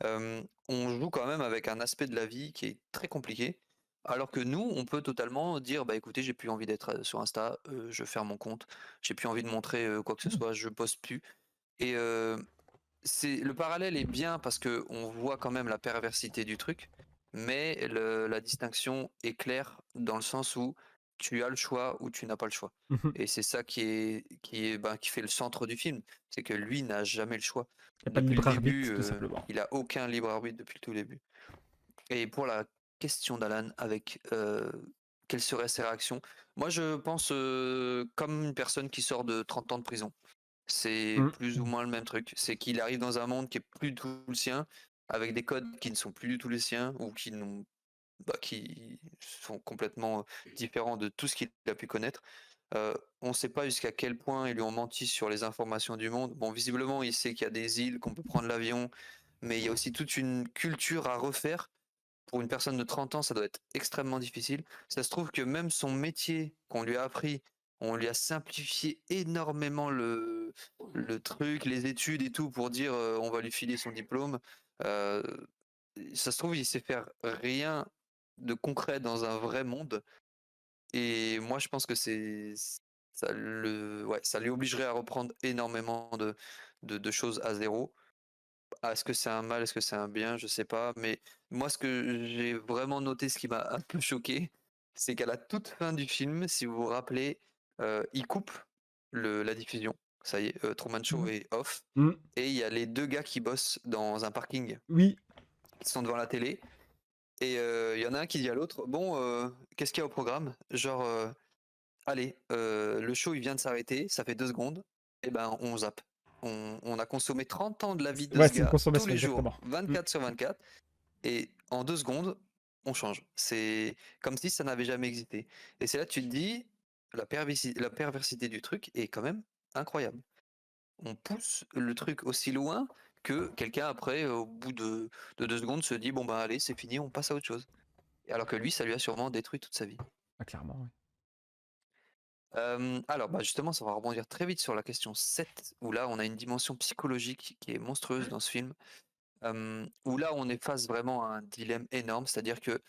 On joue quand même avec un aspect de la vie qui est très compliqué. Alors que nous, on peut totalement dire, bah écoutez, j'ai plus envie d'être sur Insta, je ferme mon compte, j'ai plus envie de montrer quoi que ce soit, je poste plus. Et le parallèle est bien parce que on voit quand même la perversité du truc, mais la distinction est claire dans le sens où tu as le choix ou tu n'as pas le choix. Mhm. Et c'est ça qui fait le centre du film, c'est que lui n'a jamais le choix. Il n'y a pas de Depuis le libre arbitre, début, tout simplement. il a aucun libre arbitre depuis le tout début. Et pour la question d'Alan avec quelles seraient ses réactions, moi je pense comme une personne qui sort de 30 ans de prison. C'est Mm. plus ou moins le même truc. C'est qu'il arrive dans un monde qui est plus du tout le sien, avec des codes qui ne sont plus du tout les siens, ou qui sont complètement différents de tout ce qu'il a pu connaître. On ne sait pas jusqu'à quel point ils lui ont menti sur les informations du monde. Bon, visiblement, il sait qu'il y a des îles, qu'on peut prendre l'avion, mais il y a aussi toute une culture à refaire. Pour une personne de 30 ans, ça doit être extrêmement difficile. Ça se trouve que même son métier qu'on lui a appris, on lui a simplifié énormément le truc, les études et tout pour dire on va lui filer son diplôme. Euh, Ça se trouve, il sait faire rien de concret dans un vrai monde. Et moi, je pense que ça lui obligerait à reprendre énormément de choses à zéro. Est-ce que c'est un mal, est-ce que c'est un bien, je sais pas. Mais moi, ce que j'ai vraiment noté, ce qui m'a un peu choqué, c'est qu'à la toute fin du film, si vous vous rappelez, il coupe la diffusion. Ça y est, Truman Show est off. Mm. Et il y a les deux gars qui bossent dans un parking, Oui. qui sont devant la télé. Et il y en a un qui dit à l'autre, bon, qu'est-ce qu'il y a au programme? Genre, allez, le show il vient de s'arrêter, ça fait 2 secondes, et ben on zappe. On a consommé 30 ans de la vie de Ouais, ce c'est une gars, tous consommation, les jours, exactement. 24 sur 24, et en 2 secondes, on change. C'est comme si ça n'avait jamais existé. Et c'est là que tu te dis, la perversité du truc est quand même incroyable. On pousse le truc aussi loin que quelqu'un après, au bout de 2 secondes, se dit, bon bah allez, c'est fini, on passe à autre chose. Alors que lui, ça lui a sûrement détruit toute sa vie. Ah, clairement, oui. Alors, bah justement, ça va rebondir très vite sur la question 7, où là, on a une dimension psychologique qui est monstrueuse dans ce film, où là, on est face vraiment à un dilemme énorme, c'est-à-dire que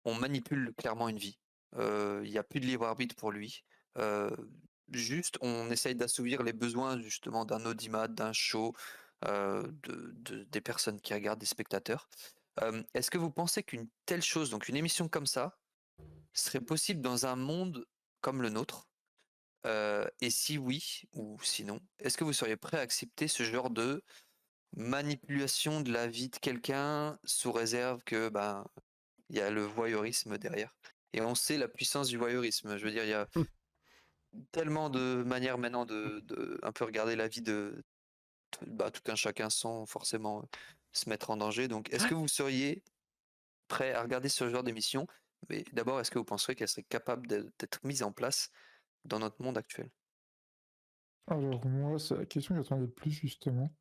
on manipule clairement une vie. Il n'y a plus de libre arbitre pour lui. Euh, Juste, on essaye d'assouvir les besoins justement d'un audimat, d'un show, des personnes qui regardent, des spectateurs. Est-ce que vous pensez qu'une telle chose, donc une émission comme ça, serait possible dans un monde comme le nôtre? Et si oui ou sinon, est-ce que vous seriez prêt à accepter ce genre de manipulation de la vie de quelqu'un sous réserve que ben il y a le voyeurisme derrière? Et on sait la puissance du voyeurisme. Je veux dire, il y a Hum. tellement de manières maintenant de un peu regarder la vie de tout un chacun sans forcément se mettre en danger. Donc, est-ce que vous seriez prêt à regarder ce genre d'émission? Mais d'abord, est-ce que vous penseriez qu'elle serait capable d'être mise en place dans notre monde actuel? Alors moi, c'est la question que j'attendais le plus justement.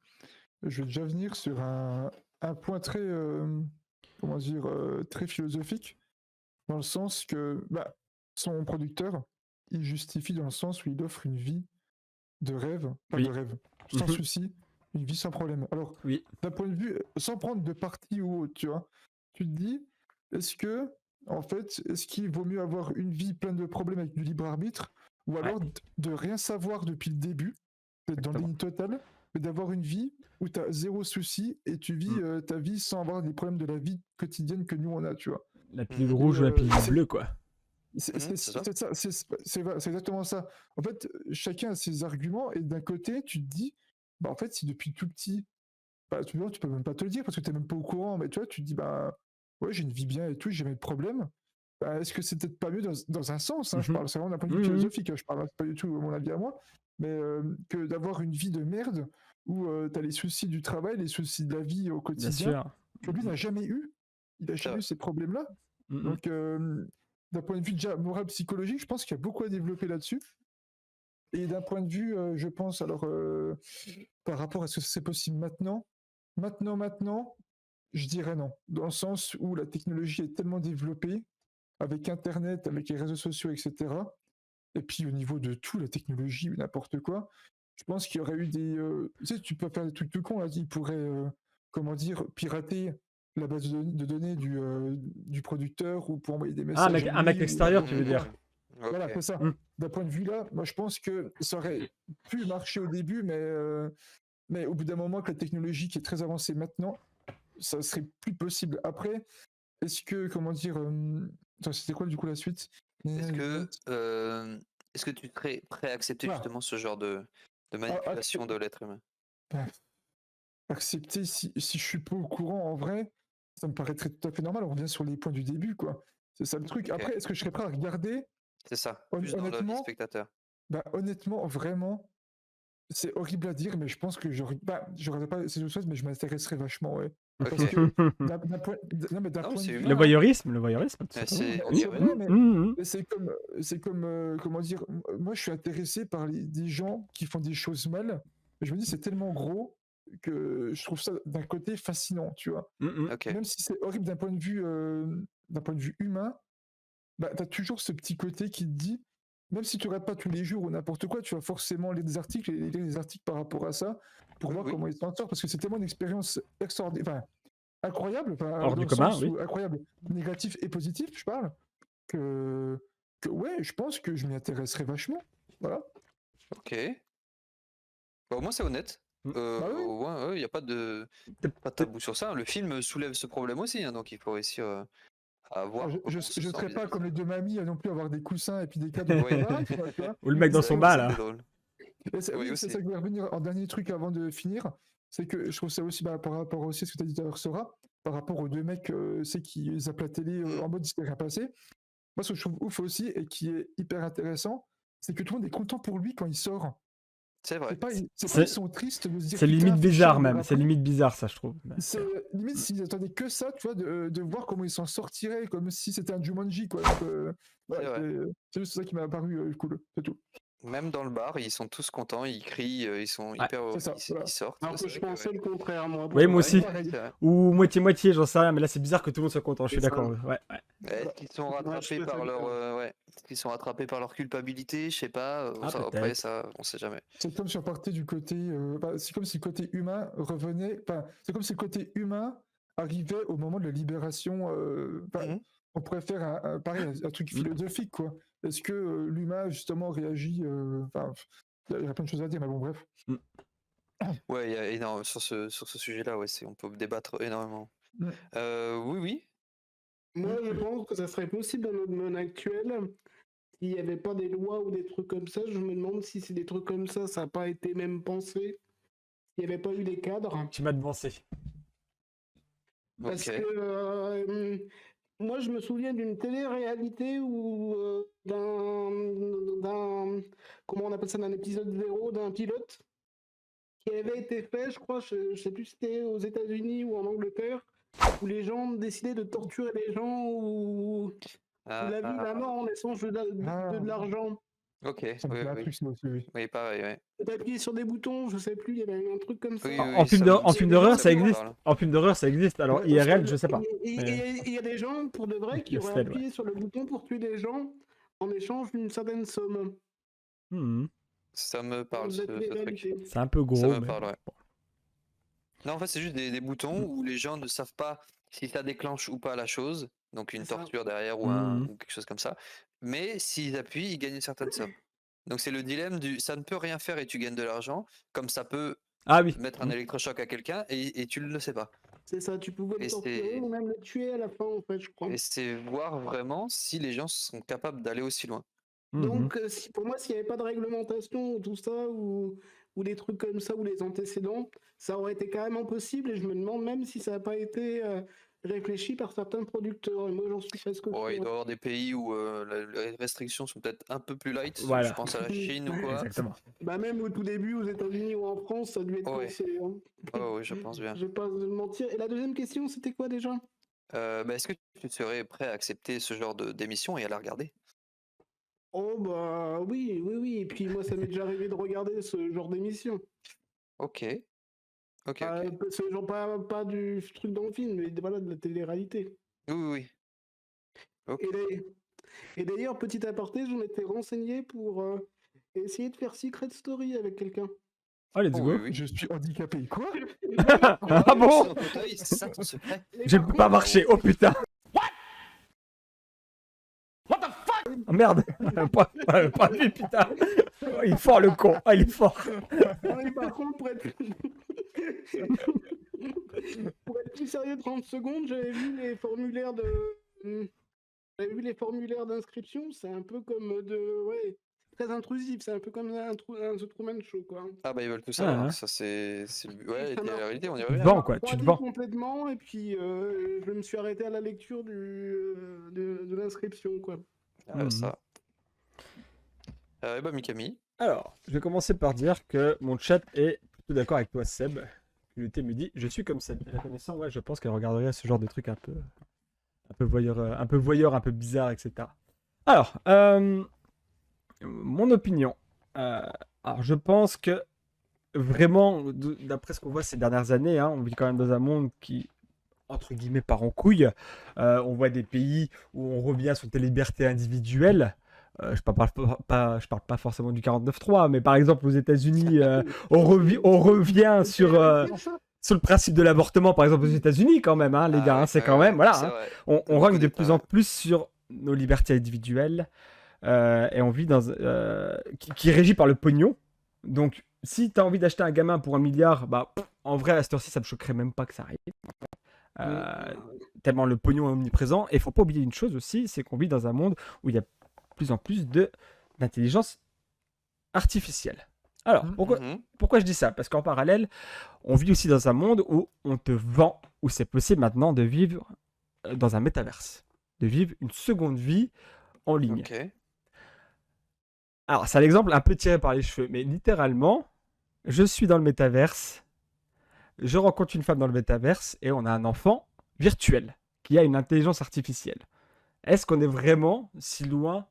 Je vais déjà venir sur un point très, comment dire, très philosophique, dans le sens que bah, son producteur, il justifie dans le sens où il offre une vie de rêve, pas Oui. de rêve, sans Mhm. souci, une vie sans problème. Alors, Oui. d'un point de vue, sans prendre de parti ou autre, tu vois, tu te dis, est-ce qu'il vaut mieux avoir une vie pleine de problèmes avec du libre arbitre, ou Ouais. alors de rien savoir depuis le début, d'être dans le Exactement. déni total, mais d'avoir une vie où tu as zéro souci et tu vis ta vie sans avoir des problèmes de la vie quotidienne que nous on a, tu vois. La pilule Mhm. rouge ou la pilule c'est- bleue, quoi. C'est C'est ça. c'est exactement ça. En fait, chacun a ses arguments et d'un côté, tu te dis, bah en fait, si depuis tout petit, bah tu vois, tu peux même pas te le dire parce que tu n'es même pas au courant, mais tu vois, tu te dis, bah ouais, j'ai une vie bien et tout, j'ai jamais de problème. Bah, est-ce que c'est peut-être pas mieux dans un sens, hein, je Mhm. parle, c'est vraiment d'un point de vue Mhm. philosophique, hein, je parle pas du tout mon avis à moi, mais que d'avoir une vie de merde où tu as les soucis du travail, les soucis de la vie au Bien quotidien, sûr. que lui n'a jamais eu. Il n'a C'est jamais vrai. eu ces problèmes-là. Mhm. Donc, d'un point de vue déjà moral psychologique, je pense qu'il y a beaucoup à développer là-dessus. Et d'un point de vue, je pense, alors, par rapport à ce que c'est possible maintenant, je dirais non. Dans le sens où la technologie est tellement développée, avec Internet, avec les réseaux sociaux, etc. Et puis au niveau de tout, la technologie ou n'importe quoi, je pense qu'il y aurait eu des... tu sais, tu peux faire des trucs tout cons, là, ils pourraient, comment dire, pirater la base de données du producteur ou pour envoyer des Ah, messages à un mec lui ou extérieur, tu n'importe veux quoi. dire. Voilà, Ok. c'est ça. Mm. D'un point de vue là, moi je pense que ça aurait pu marcher au début, mais au bout d'un moment que la technologie qui est très avancée maintenant, ça serait plus possible. Après, est-ce que, comment dire, attends, c'était quoi du coup la suite? Est-ce que tu serais prêt à accepter Ah. justement ce genre de manipulation de l'être humain? Bah, accepter si je suis pas au courant en vrai, ça me paraîtrait tout à fait normal. On revient sur les points du début, quoi. C'est ça le truc. Ok. Après, est-ce que je serais prêt à regarder? C'est ça, plus dans le Honnêtement, spectateur. bah honnêtement, vraiment, c'est horrible à dire, mais je pense que je regarderais pas ces choses, mais je m'intéresserais vachement, ouais. Parce Ok. que non, mais d'un Non, point c'est de vue, humain. Le voyeurisme, tout Ouais, simplement. c'est bah, ok, c'est ouais. vrai, mais Mhm. c'est comme comment dire, moi je suis intéressé par des gens qui font des choses mal, mais je me dis c'est tellement gros que je trouve ça d'un côté fascinant, tu vois. Mhm. Ok. Même si c'est horrible d'un point de vue humain, bah, tu as toujours ce petit côté qui te dit, même si tu regardes pas tous les jours ou n'importe quoi, tu vas forcément lire des articles et lire des articles par rapport à ça pour Oui, voir oui. comment ils s'en sortent, parce que c'est tellement une expérience extraordinaire, enfin, incroyable, Hors dans du le commun, sens oui. où incroyable, négatif et positif, je parle, que, ouais, je pense que je m'y intéresserais vachement. Voilà. Ok. Bah, au moins c'est honnête. Mm. Bah oui. Ouais, y a pas de tabou sur ça. Le film soulève ce problème aussi, hein, donc il faut réussir à voir Alors, comment on se je sent serais pas vis-à-vis comme de les ça. deux mamies à non plus avoir des coussins et puis des cadeaux Oui. pour Noël, quoi, tu vois. Ou le mec dans C'est son vrai que bas, c'était là. drôle. Et Oui, oui, c'est aussi. ça que je voulais revenir en dernier truc avant de finir. C'est que je trouve ça aussi par rapport aussi à ce que tu as dit tout à l'heure, Sora, par rapport aux deux mecs c'est qui zappent la télé en mode il s'est rien passé. Moi, ce que je trouve ouf aussi et qui est hyper intéressant, c'est que tout le monde est content pour lui quand il sort. C'est vrai. C'est pas C'est- ils sont tristes de se dire C'est putain, limite fait chier bizarre, de le même. C'est rappeler. limite bizarre, ça, je trouve. C'est limite s'ils attendaient que ça, tu vois, de voir comment ils s'en sortiraient, comme si c'était un Jumanji, quoi. Donc, C'est ouais, vrai. c'est juste ça qui m'a apparu cool, c'est tout. Même dans le bar, ils sont tous contents, ils crient, ils sont Ouais, hyper heureux, c'est ça, voilà. ils sortent. Alors C'est que je vrai que, pensais ouais. le contraire, moi. Oui, pour moi de aussi. vrai. Pareil. C'est vrai. Ou moitié-moitié, j'en sais rien, mais là, c'est bizarre que tout le monde soit content, je suis C'est ça. d'accord. Ouais. Est-ce qu'ils sont Ouais, je rattrapés suis par assez leur d'accord. est-ce qu'ils sont rattrapés par leur culpabilité? Je sais pas. Ah, Ça, après peut-être. ça, on sait jamais. C'est comme si on partait du côté. C'est comme si le côté humain revenait. Enfin, c'est comme si le côté humain arrivait au moment de la libération. Mhm. On pourrait faire pareil, un truc Mm. philosophique, quoi. Est-ce que l'humain, justement, réagit. Enfin, il y a plein de choses à dire, mais bon, bref. Ouais, il y a énorme sur ce sujet-là, ouais, on peut débattre énormément. Mm. Oui. Moi, je pense que ça serait possible dans notre monde actuel. S'il n'y avait pas des lois ou des trucs comme ça, je me demande si c'est des trucs comme ça n'a pas été même pensé. S'il n'y avait pas eu des cadres. Tu m'as devancé. Parce Ok. que moi, je me souviens d'une télé-réalité où comment on appelle ça, d'un épisode 0 d'un pilote qui avait été fait, je crois, je sais plus si c'était aux États-Unis ou en Angleterre, où les gens décidaient de torturer les gens ou la vie, la mort en échange de l'argent. Ok. Ça me Oui, fait un oui. truc, ça aussi, oui. Oui, pareil, ouais. D'appuyer sur des boutons, je sais plus, il y avait un truc comme ça. Oui, En film d'horreur, ça me existe. parle. En film d'horreur, ça existe. Alors, Ouais, IRL, je sais pas. Et Mais- il y a des gens, pour de vrai, qui Le auraient style, appuyé sur le bouton pour tuer des gens en échange d'une certaine somme. Mhm. Ça me parle, De la ce truc. télé-réalité. C'est un peu Ça gros, me mais. parle, ouais. Non, en fait, c'est juste des boutons où les gens ne savent pas si ça déclenche ou pas la chose, donc une C'est ça. torture derrière ou Mhm. ou quelque chose comme ça. Mais s'ils appuient, ils gagnent une certaine somme. Donc c'est le dilemme du ça ne peut rien faire et tu gagnes de l'argent, comme ça peut Ah oui. mettre un électrochoc à quelqu'un et tu ne le sais pas. C'est ça, tu pouvais le Et torturer c'est ou même le tuer à la fin, en fait, je crois. et c'est voir vraiment si les gens sont capables d'aller aussi loin. Mhm. Donc, pour moi, s'il n'y avait pas de réglementation ou tout ça, ou des trucs comme ça, ou les antécédents, ça aurait été carrément possible, et je me demande même si ça n'a pas été réfléchi par certains producteurs, et moi j'en suis presque Bon, il sûr. doit y avoir des pays où les restrictions sont peut-être un peu plus light. Voilà. Je pense à la Chine ou quoi. Exactement. Bah même au tout début, aux États-Unis ou en France, ça a dû être Ouais. pensé. Hein. Oh, oui, je pense bien. Je vais pas mentir. Et la deuxième question, c'était quoi déjà? Est-ce que tu serais prêt à accepter ce genre d'émission et à la regarder? Oh bah oui. Et puis moi, ça m'est déjà arrivé de regarder ce genre d'émission. Ok. Ok. Ce genre, pas du truc dans le film, mais voilà, de la télé-réalité. Oui. Ok. Et d'ailleurs, petit aparté, je m'étais renseigné pour essayer de faire Secret Story avec quelqu'un. Oh, let's Oh, go. oui. Je suis handicapé. Quoi? Ah bon? Dans ton fauteuil, c'est ça ton secret? Et Je par peux pas contre, marcher. Oh putain. Oh, merde. Pas vu, putain. Oh, il est fort, le con. Ah, il est fort. non, mais par contre, pour être plus sérieux 30 secondes, j'avais vu les formulaires de. J'avais vu les formulaires d'inscription, c'est un peu comme de. Ouais, c'est très intrusif, c'est un peu comme un The Truman Show, quoi. Ah bah ils veulent tout Ah, savoir, hein. ça c'est ouais, Ça et la m'a réalité, on y Tu te revient. vends, quoi, tu te refroidi vends. complètement, et puis je me suis arrêté à la lecture de l'inscription, quoi. Ah, Mhm. ça. Et bah Mikami. Alors, je vais commencer par dire que mon chat est plutôt d'accord avec toi, Seb. L'UT me dit, je suis comme Seb. Et la connaissant, ouais, je pense qu'elle regarderait ce genre de truc un peu voyeur, un peu bizarre, etc. Alors, mon opinion. Alors, je pense que vraiment, d'après ce qu'on voit ces dernières années, hein, on vit quand même dans un monde qui, entre guillemets, part en couille. On voit des pays où on revient sur tes libertés individuelles. Je parle pas forcément du 49.3, mais par exemple aux États-Unis, on revient sur le principe de l'avortement, par exemple aux États-Unis quand même, hein, les Ah gars, hein, ouais, c'est ouais, quand même, ouais, voilà, c'est hein. vrai. On Beaucoup rogne de d'États, plus en ouais. plus sur nos libertés individuelles et on vit qui est régi par le pognon. Donc, si tu as envie d'acheter un gamin pour 1 milliard, bah, en vrai, à cette heure-ci, ça me choquerait même pas que ça arrive. Tellement le pognon est omniprésent. Et il faut pas oublier une chose aussi, c'est qu'on vit dans un monde où il y a de plus en plus d'intelligence artificielle. Alors, Mhm. pourquoi je dis ça? Parce qu'en parallèle, on vit aussi dans un monde où on te vend, où c'est possible maintenant de vivre dans un métaverse, de vivre une seconde vie en ligne. Ok. Alors, c'est un exemple un peu tiré par les cheveux, mais littéralement, je suis dans le métaverse, je rencontre une femme dans le métaverse et on a un enfant virtuel qui a une intelligence artificielle. Est-ce qu'on est vraiment si loin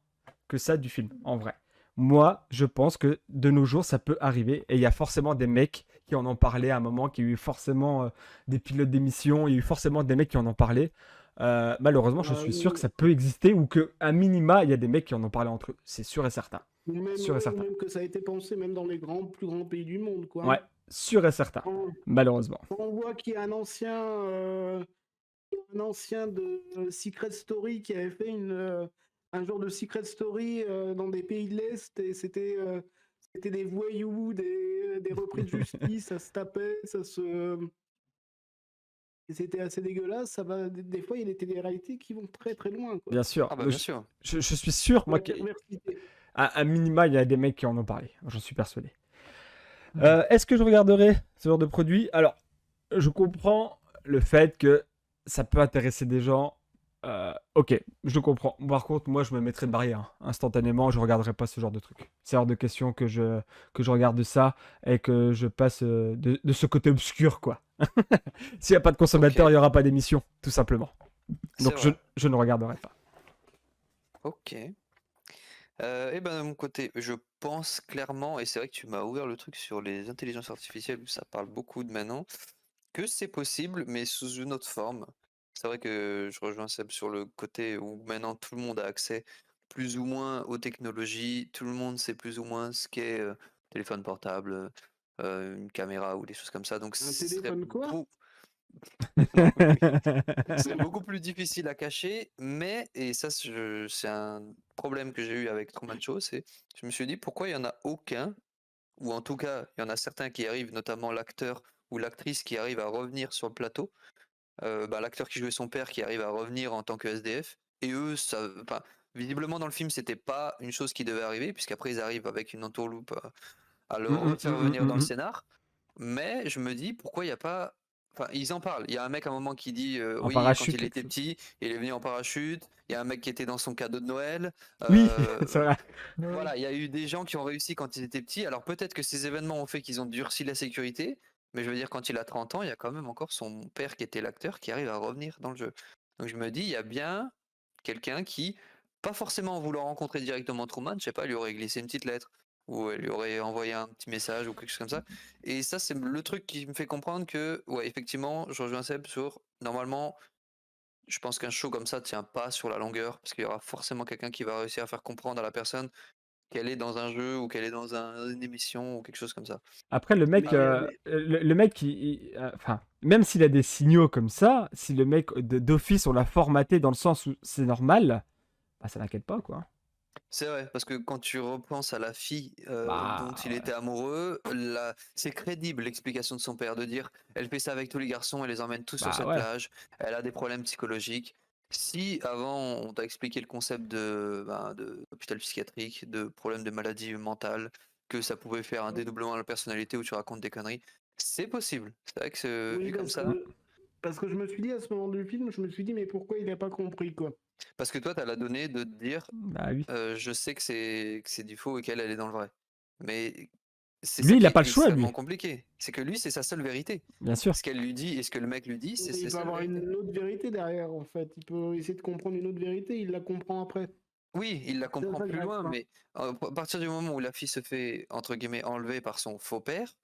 que ça du film, en vrai? Moi, je pense que de nos jours, ça peut arriver. Et il y a forcément des mecs qui en ont parlé à un moment, qui y a eu forcément des pilotes d'émissions, il y a eu forcément des mecs qui en ont parlé. Malheureusement, je suis sûr que ça peut exister ou qu'à minima, il y a des mecs qui en ont parlé entre eux. C'est sûr et certain. Sûr et certain. Même que ça a été pensé même dans les plus grands pays du monde, quoi. Ouais, sûr et certain. Quand Malheureusement. on voit qu'il y a un ancien de Secret Story qui avait fait un genre de Secret Story dans des pays de l'Est, et c'était des voyous, des repris de justice, ça se tapait, et c'était assez dégueulasse. Ça va, des fois, il y a des téléréalités qui vont très très loin, quoi. Bien sûr. Ah bah bien sûr. Je suis sûr, moi, La perversité. à minima, il y a des mecs qui en ont parlé. J'en suis persuadé. Est-ce que je regarderai ce genre de produit? Alors, je comprends le fait que ça peut intéresser des gens. Ok, je comprends. Par contre, moi, je me mettrai de barrière, hein. Instantanément, je regarderai pas ce genre de truc. C'est hors de question que je regarde ça et que je passe de ce côté obscur, quoi. S'il n'y a pas de consommateur, Ok. il n'y aura pas d'émission, tout simplement. C'est Donc, vrai. je ne regarderai pas. Ok. Et ben de mon côté, je pense clairement, et c'est vrai que tu m'as ouvert le truc sur les intelligences artificielles où ça parle beaucoup de maintenant, que c'est possible, mais sous une autre forme. C'est vrai que je rejoins Seb sur le côté où maintenant tout le monde a accès plus ou moins aux technologies, tout le monde sait plus ou moins ce qu'est téléphone portable, une caméra ou des choses comme ça. Donc Un ce serait téléphone quoi? c'est beaucoup plus difficile à cacher, mais, et ça c'est un problème que j'ai eu avec Truman Show, c'est je me suis dit pourquoi il n'y en a aucun, ou en tout cas il y en a certains qui arrivent, notamment l'acteur ou l'actrice qui arrive à revenir sur le plateau, l'acteur qui jouait son père qui arrive à revenir en tant que SDF, et eux, enfin, visiblement dans le film c'était pas une chose qui devait arriver, puisqu'après ils arrivent avec une entourloupe à le faire revenir dans le scénar, mais je me dis pourquoi il n'y a pas. Enfin, ils en parlent. Il y a un mec à un moment qui dit En oui, quand parachute, il quelque était chose. petit, il est venu en parachute. Il y a un mec qui était dans son cadeau de Noël. Oui, c'est vrai. Voilà, il y a eu des gens qui ont réussi quand ils étaient petits. Alors peut-être que ces événements ont fait qu'ils ont durci la sécurité, mais je veux dire, quand il a 30 ans, il y a quand même encore son père qui était l'acteur qui arrive à revenir dans le jeu. Donc je me dis, il y a bien quelqu'un qui, pas forcément en voulant rencontrer directement Truman, je sais pas, lui aurait glissé une petite lettre, ou elle lui aurait envoyé un petit message ou quelque chose comme ça. Et ça, c'est le truc qui me fait comprendre que, ouais, effectivement, je rejoins Seb sur, normalement, je pense qu'un show comme ça tient pas sur la longueur, parce qu'il y aura forcément quelqu'un qui va réussir à faire comprendre à la personne qu'elle est dans un jeu ou qu'elle est dans une émission ou quelque chose comme ça. Après, le mec, Mais- le mec, enfin, même s'il a des signaux comme ça, si le mec d'office on l'a formaté dans le sens où c'est normal, bah, ça n'inquiète pas, quoi. C'est vrai, parce que quand tu repenses à la fille dont Bah il était amoureux, c'est crédible l'explication de son père de dire elle fait ça avec tous les garçons, elle les emmène tous sur cette ouais. plage, elle a des problèmes psychologiques. Si avant on t'a expliqué le concept de hôpital psychiatrique, de problème de maladie mentale, que ça pouvait faire un dédoublement de la personnalité où tu racontes des conneries, c'est possible. C'est vrai que Oui, vu comme ça, parce que je me suis dit à ce moment du film, je me suis dit, mais pourquoi il n'a pas compris, quoi. parce que toi t'as la donnée de te dire Bah oui. je sais que c'est du faux et qu'elle elle est dans le vrai. Mais c'est Lui, ça il qui a est pas le choix, lui. extrêmement compliqué. C'est que lui, c'est sa seule vérité. Bien sûr. Ce qu'elle lui dit et ce que le mec lui dit, c'est Mais ses il peut seules avoir vérités. une autre vérité derrière, en fait. Il peut essayer de comprendre une autre vérité, il la comprend après. Oui, il la C'est comprend ça que plus j'arrive loin, pas. mais à partir du moment où la fille se fait, entre guillemets, enlever par son faux père,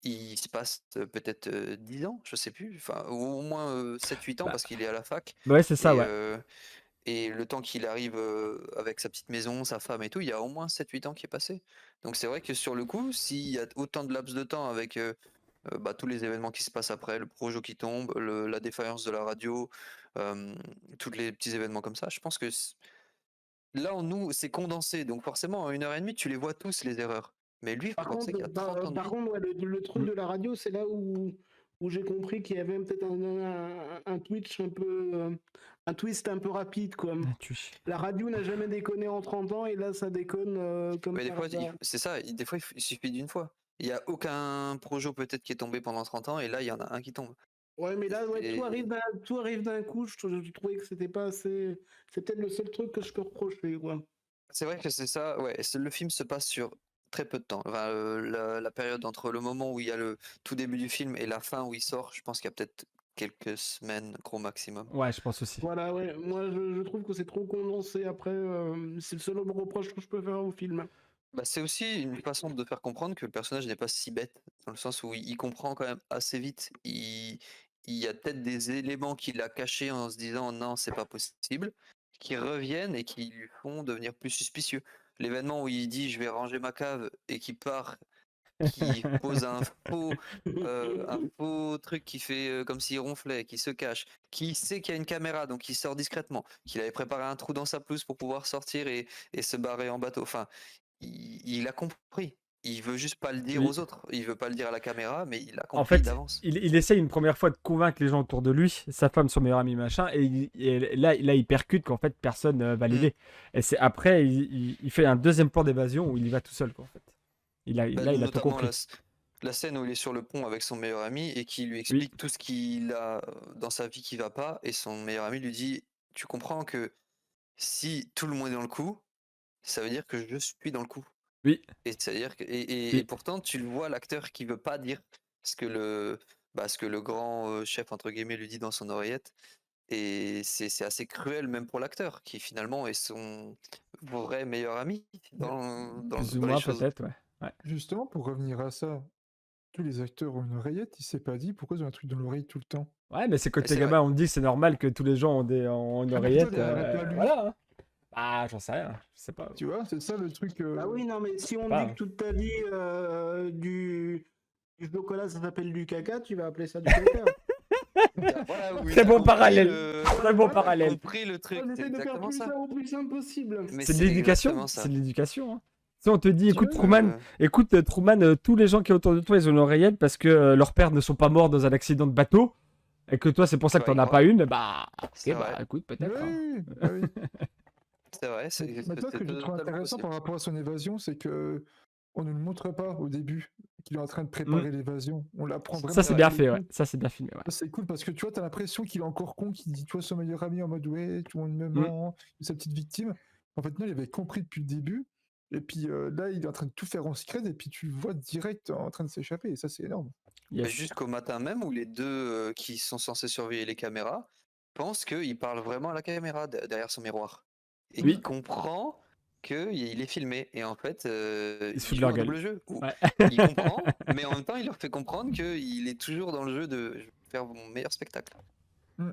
il se passe peut-être 10 ans, je sais plus, enfin, ou au moins 7-8 ans Bah, parce qu'il est à la fac. ouais, c'est ça, Et, ouais. euh, et le temps qu'il arrive avec sa petite maison, sa femme et tout, il y a au moins 7-8 ans qui est passé. Donc c'est vrai que sur le coup, s'il y a autant de laps de temps avec tous les événements qui se passent après, le projo qui tombe, la défaillance de la radio, euh, tous les petits événements comme ça, je pense que là, nous, c'est condensé. Donc forcément, en 1 heure et demie, tu les vois tous, les erreurs. Mais lui, il faut Par penser contre, qu'il y a 30 ans de par vie. contre ouais, le truc Mm. de la radio, c'est là où j'ai compris qu'il y avait peut-être un twitch un twist un peu rapide, quoi. Ah, tu chies. La radio n'a jamais déconné en 30 ans et là, ça déconne comme Mais des par fois, hasard. c'est ça, des fois, il suffit d'une fois. Il n'y a aucun projo peut-être qui est tombé pendant 30 ans, et là, il y en a un qui tombe. Ouais, mais Et là, ouais, c'est tout arrive d'un coup. Je trouvais que c'était pas assez. C'est peut-être le seul truc que je peux reprocher, quoi. c'est vrai que c'est ça, ouais. Le film se passe sur très peu de temps. Enfin, la période entre le moment où il y a le tout début du film et la fin où il sort, je pense qu'il y a peut-être quelques semaines, gros maximum. Ouais, je pense aussi. Voilà, ouais. Moi, je trouve que c'est trop condensé. Après, c'est le seul reproche que je peux faire au film. Bah, c'est aussi une façon de faire comprendre que le personnage n'est pas si bête, dans le sens où il comprend quand même assez vite. Il y a peut-être des éléments qu'il a cachés en se disant non, c'est pas possible, qui reviennent et qui lui font devenir plus suspicieux. L'événement où il dit je vais ranger ma cave et qui part, qui pose un faux truc qui fait comme s'il ronflait, qui se cache, qui sait qu'il y a une caméra, donc il sort discrètement, qu'il avait préparé un trou dans sa pelouse pour pouvoir sortir et se barrer en bateau. Enfin, il a compris. Il veut juste pas le dire Oui. aux autres. Il veut pas le dire à la caméra, mais il a En compris fait, d'avance. il essaye une première fois de convaincre les gens autour de lui, sa femme, son meilleur ami, machin, et là, il percute qu'en fait, personne va Mm. l'aider. Et c'est après, il fait un deuxième plan d'évasion où il y va tout seul, quoi, en fait. Bah, Là, il a tout notamment compris. la scène où il est sur le pont avec son meilleur ami et qui lui Oui, explique tout ce qu'il a dans sa vie qui va pas. Et son meilleur ami lui dit, tu comprends que si tout le monde est dans le coup, ça veut dire que je suis dans le coup. oui, Et c'est-à-dire que, et oui. pourtant, tu le vois, l'acteur qui veut pas dire ce que le grand chef, entre guillemets, lui dit dans son oreillette. Et c'est assez cruel, même pour l'acteur, qui finalement est son vrai meilleur ami Mais Plus ou dans les moins, choses. peut-être, ouais. Ouais. justement, pour revenir à ça, tous les acteurs ont une oreillette, il s'est pas dit pourquoi ils ont un truc dans l'oreille tout le temps. Ouais, mais c'est quand Et t'es c'est vrai. gamin, on te dit que c'est normal que tous les gens ont une Ah, mais pourquoi oreillette. il l'aurait pas lui? Voilà, hein. Ah, j'en sais rien, je sais pas. Tu vois, c'est ça le truc. Bah oui, non, mais si on Pas, dit hein. que toute ta vie, du chocolat, ça s'appelle du caca, tu vas appeler ça du caca. Voilà, oui, Très t'as bon compris parallèle. le... Très bon Voilà. t'as parallèle. compris le truc, On c'est essaie de faire exactement plus ça. ça au plus simple possible. Mais C'est de c'est l'éducation. exactement ça. C'est de l'éducation. Hein. Si on te dit, Tu écoute, vois, Truman, tous les gens qui sont autour de toi, ils ont une oreillette parce que leurs pères ne sont pas morts dans un accident de bateau et que toi, c'est pour ça que Tu vas t'en y as pas croire. une, bah, C'est ok, bah, vrai. écoute, peut-être. Hein. oui, bah oui. C'est vrai, Mais c'est toi, ce que je trouve totalement intéressant possible. par rapport à son évasion, c'est que on ne le montre pas au début qu'il est en train de Mm. préparer l'évasion. On l'apprend vraiment Ça, c'est bien sur le fait, ouais. coup. Ça, c'est bien filmé, ouais. Ça, c'est cool parce que tu vois, t'as l'impression qu'il est encore con, qu'il dit, tu vois, son meilleur ami en mode ouais, tout le monde me Mm. ment, sa petite victime. En fait, non, il avait compris depuis le début. Et puis là, il est en train de tout faire en secret, et puis tu le vois direct en train de s'échapper. Et ça, c'est énorme. Mais Yes. jusqu'au matin même où les deux qui sont censés surveiller les caméras pensent qu'il parle vraiment à la caméra derrière son miroir. Et Oui. qu'il comprend qu'il est filmé. Et en fait, Ils se il foutent de joue leur un gueule. double jeu. Où Ouais. il comprend, mais en même temps, il leur fait comprendre qu'il est toujours dans le jeu de je vais faire mon meilleur spectacle. Mm.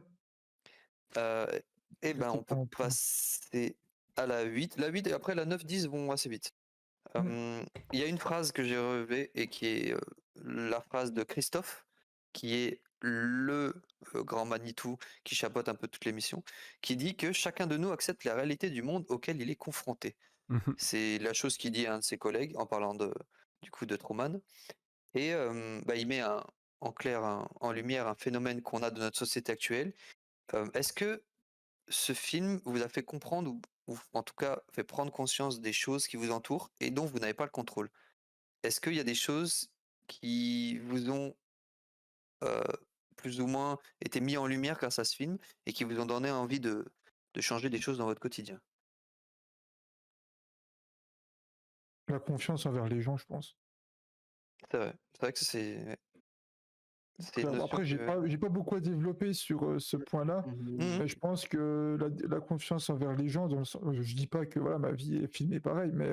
Et ben, on peut Exactement. passer à la 8. La 8 et après la 9, 10 vont assez vite. Il y a une phrase que j'ai relevée et qui est la phrase de Christophe, qui est le grand Manitou qui chapeaute un peu toute l'émission, qui dit que chacun de nous accepte la réalité du monde auquel il est confronté. Mhm. C'est la chose qu'il dit à un de ses collègues en parlant du coup de Truman. Et il met en clair, en lumière un phénomène qu'on a de notre société actuelle. Est-ce que ce film vous a fait comprendre ou en tout cas fait prendre conscience des choses qui vous entourent et dont vous n'avez pas le contrôle? Est-ce qu'il y a des choses qui vous ont euh, plus ou moins été mis en lumière grâce à ce film et qui vous ont donné envie de changer des choses dans votre quotidien? La confiance envers les gens, je pense. C'est vrai que c'est une Clairement. notion Après, que. j'ai pas beaucoup à développer sur ce point-là, Mhm. mais je pense que la confiance envers les gens, je dis pas que voilà, ma vie est filmée pareil, mais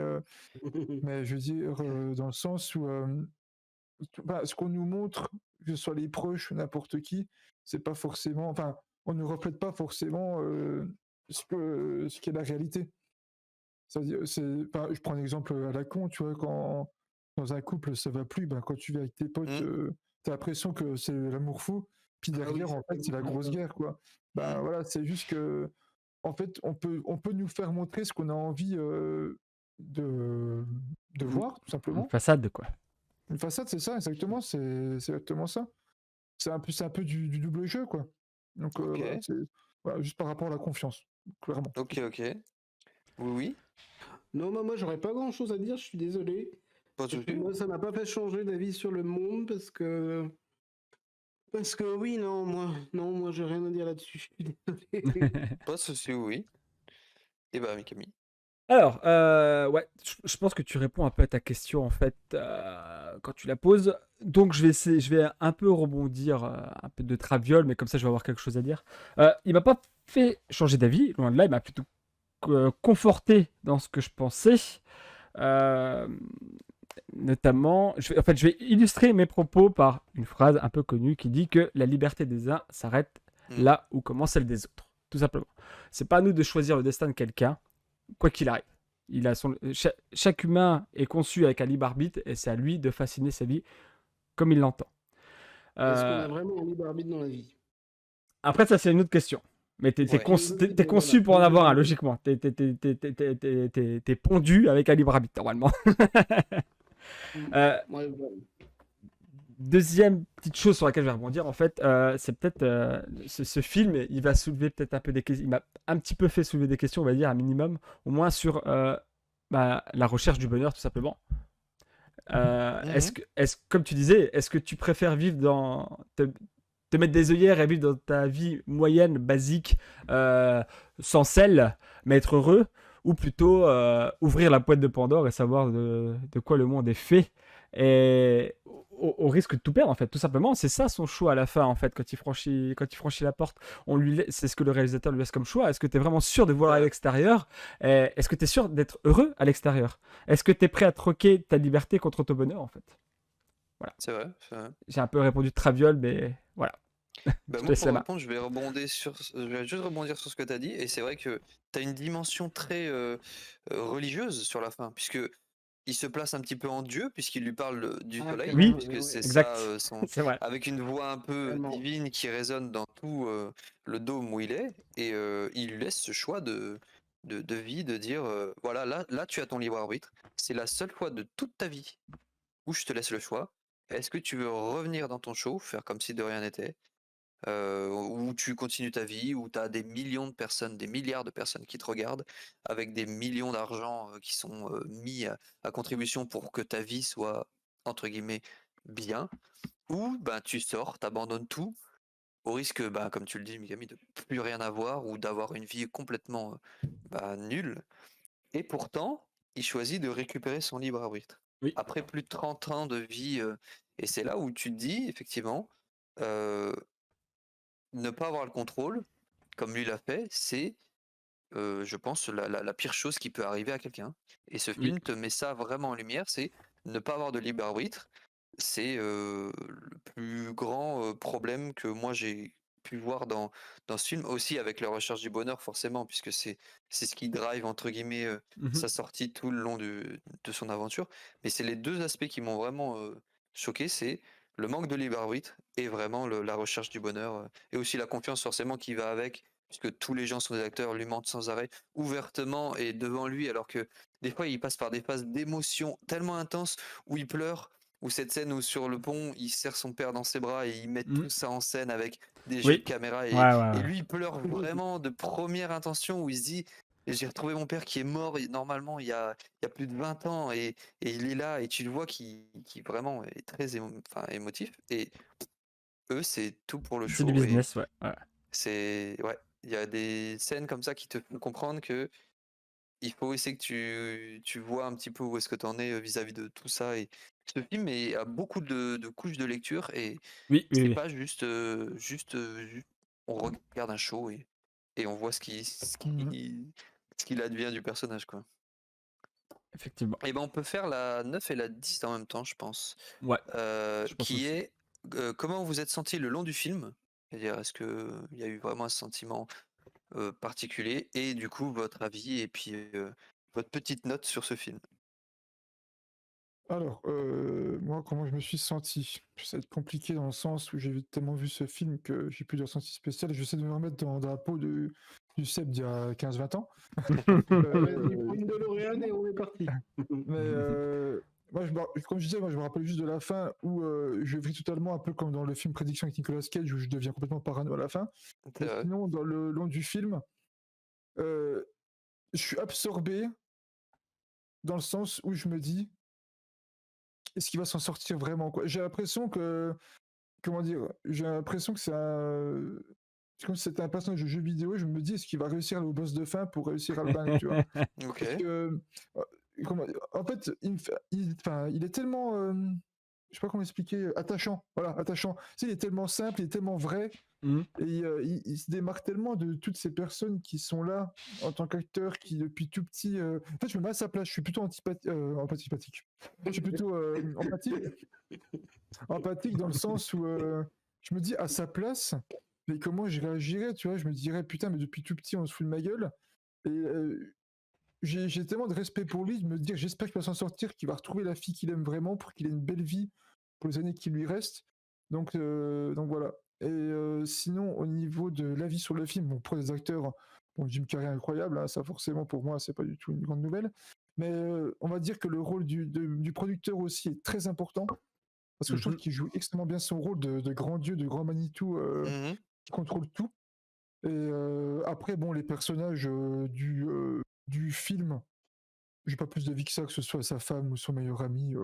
je veux dire dans le sens où ce qu'on nous montre, que ce soit les proches ou n'importe qui, c'est pas forcément, enfin, on ne reflète pas forcément ce qu'est la réalité. C'est-à-dire, enfin, je prends un exemple à la con, tu vois, quand dans un couple ça va plus, ben, quand tu vas avec tes potes, Mhm. t'as l'impression que c'est l'amour fou, puis Ah oui, derrière, en c'est fait, c'est la grosse guerre, quoi. Ben Mhm. voilà, c'est juste que, en fait, on peut nous faire montrer ce qu'on a envie de, de Une, voir, tout une simplement. façade, quoi. Une façade, c'est ça, exactement, c'est exactement ça. C'est un peu du double jeu, quoi. Donc voilà, Ok, voilà, juste par rapport à la confiance, clairement. ok. Oui, oui, Non, moi j'aurais pas grand-chose à dire, je suis désolé. pas de Parce que souci. moi, ça m'a pas fait changer d'avis sur le monde, parce que oui, non, moi j'ai rien à dire là-dessus, je suis désolé. Pas de souci, oui, oui. Et bah, Mikami. Alors, ouais, je pense que tu réponds un peu à ta question en fait quand tu la poses. Donc je vais un peu rebondir, un peu de traviole, mais comme ça je vais avoir quelque chose à dire. Il m'a pas fait changer d'avis, loin de là, il m'a plutôt conforté dans ce que je pensais. Euh, Notamment, je vais illustrer mes propos par une phrase un peu connue qui dit que la liberté des uns s'arrête Hmm. là où commence celle des autres. Tout simplement. C'est pas à nous de choisir le destin de quelqu'un, quoi qu'il arrive. Chaque humain est conçu avec un libre arbitre et c'est à lui de fasciner sa vie comme il l'entend. Est-ce qu'on Euh, a vraiment un libre arbitre dans la vie? Après, ça, c'est une autre question. Mais Ouais. t'es conçu pour en avoir un, logiquement. T'es pondu avec un libre arbitre, normalement. Euh, Ouais, ouais. Deuxième petite chose sur laquelle je vais rebondir, en fait, c'est peut-être ce film, il va soulever peut-être un peu des questions. Il m'a un petit peu fait soulever des questions, on va dire, un minimum, au moins sur la recherche du bonheur, tout simplement. Mhm. Comme tu disais, est-ce que tu préfères te mettre des œillères et vivre dans ta vie moyenne, basique, sans sel, mais être heureux, ou plutôt ouvrir la boîte de Pandore et savoir de quoi le monde est fait, et au risque de tout perdre, en fait, tout simplement. C'est ça son choix à la fin, en fait, quand il franchit la porte. C'est ce que le réalisateur lui laisse comme choix. Est-ce que tu es vraiment sûr de voir à l'extérieur? Est-ce que tu es sûr d'être heureux à l'extérieur? Est-ce que tu es prêt à troquer ta liberté contre ton bonheur, en fait? Voilà. C'est vrai, c'est vrai. J'ai un peu répondu de traviole, mais voilà. Bah Je te moi, laisse pour la main. répondre, je vais juste rebondir sur ce que tu as dit. Et c'est vrai que tu as une dimension très religieuse sur la fin, puisque il se place un petit peu en Dieu, puisqu'il lui parle du Ah, soleil, Oui, puisque oui, c'est ça, exact. son, C'est vrai. avec une voix un peu tellement. divine qui résonne dans tout le dôme où il est. Et il lui laisse ce choix de vie, de dire, voilà, là, tu as ton libre arbitre. C'est la seule fois de toute ta vie où je te laisse le choix. Est-ce que tu veux revenir dans ton show, faire comme si de rien n'était, où tu continues ta vie, où tu as des millions de personnes, des milliards de personnes qui te regardent, avec des millions d'argent qui sont mis à contribution pour que ta vie soit, entre guillemets, bien, ou ben, tu sors, t'abandonnes tout, au risque, bah, comme tu le dis, Mikami, de plus rien avoir, ou d'avoir une vie complètement nulle. Et pourtant, il choisit de récupérer son libre arbitre. Oui. Après plus de 30 ans de vie, et c'est là où tu te dis, effectivement, euh, ne pas avoir le contrôle, comme lui l'a fait, c'est, je pense, la pire chose qui peut arriver à quelqu'un. Et ce Oui. film te met ça vraiment en lumière, c'est ne pas avoir de libre arbitre. C'est le plus grand problème que moi j'ai pu voir dans ce film, aussi avec la recherche du bonheur, forcément, puisque c'est ce qui drive, entre guillemets, Mhm. sa sortie tout le long de son aventure. Mais c'est les deux aspects qui m'ont vraiment choqué, c'est le manque de libre arbitre et vraiment la recherche du bonheur, et aussi la confiance forcément qui va avec, puisque tous les gens sont des acteurs, lui mentent sans arrêt, ouvertement et devant lui, alors que des fois il passe par des phases d'émotion tellement intenses où il pleure, ou cette scène où sur le pont il serre son père dans ses bras et il met Mm. tout ça en scène avec des jeux Oui. de caméra Ouais, ouais, et ouais. lui il pleure vraiment de première intention où il se dit j'ai retrouvé mon père qui est mort normalement il y a plus de 20 ans et il est là et tu le vois qui vraiment est très émotif et eux c'est tout pour le C'est du show et business, ouais. ouais, il y a des scènes comme ça qui te font comprendre que il faut essayer que tu vois un petit peu où est-ce que tu en es vis-à-vis de tout ça et ce film a beaucoup de couches de lecture et Oui, oui, c'est oui. pas juste on regarde un show et on voit ce qu'il advient du personnage quoi. Effectivement. Et ben on peut faire la 9 et la 10 en même temps je pense. Ouais. Je pense Qui aussi. est comment vous êtes senti le long du film? C'est-à-dire est-ce que il y a eu vraiment un sentiment particulier et du coup votre avis et puis votre petite note sur ce film. Alors, moi, comment je me suis senti? Ça va être compliqué dans le sens où j'ai tellement vu ce film que j'ai plus de ressenti spécial. J'essaie de me remettre dans la peau du Seb d'il y a 15-20 ans. Vas-y, prends Euh, une DeLorean et on est parti. mais moi, comme je disais, moi, je me rappelle juste de la fin où je vis totalement un peu comme dans le film Prédiction avec Nicolas Cage où je deviens complètement parano à la fin. C'est Mais vrai. sinon, dans le long du film, je suis absorbé dans le sens où je me dis, est-ce qu'il va s'en sortir vraiment, quoi? J'ai l'impression que, comment dire, j'ai l'impression que c'est comme si c'était un personnage de jeu vidéo. Je me dis, est-ce qu'il va réussir au boss de fin pour réussir à le vaincre, tu vois? Ok. Parce que, en fait, enfin, il est tellement, je sais pas comment expliquer, attachant. Voilà, attachant. Tu sais, il est tellement simple, il est tellement vrai, Mm. et il se démarque tellement de toutes ces personnes qui sont là en tant qu'acteurs, qui depuis tout petit. En fait, je me mets à sa place. Je suis plutôt antipathique. Je suis plutôt empathique dans le sens où je me dis à sa place, mais comment je réagirais, tu vois? Je me dirais, putain, mais depuis tout petit, on se fout de ma gueule. Et j'ai tellement de respect pour lui, de me dire, j'espère qu'il va s'en sortir, qu'il va retrouver la fille qu'il aime vraiment pour qu'il ait une belle vie pour les années qui lui restent. Donc voilà. Et sinon, au niveau de l'avis sur le film, bon, pour les acteurs, bon, Jim Carrey incroyable, hein, ça forcément pour moi, c'est pas du tout une grande nouvelle. Mais on va dire que le rôle du producteur aussi est très important parce que je trouve Mhm. qu'il joue extrêmement bien son rôle de grand dieu, de grand Manitou Mhm. qui contrôle tout. Et après, bon, les personnages du film, j'ai pas plus de vie que ça, que ce soit sa femme ou son meilleur ami.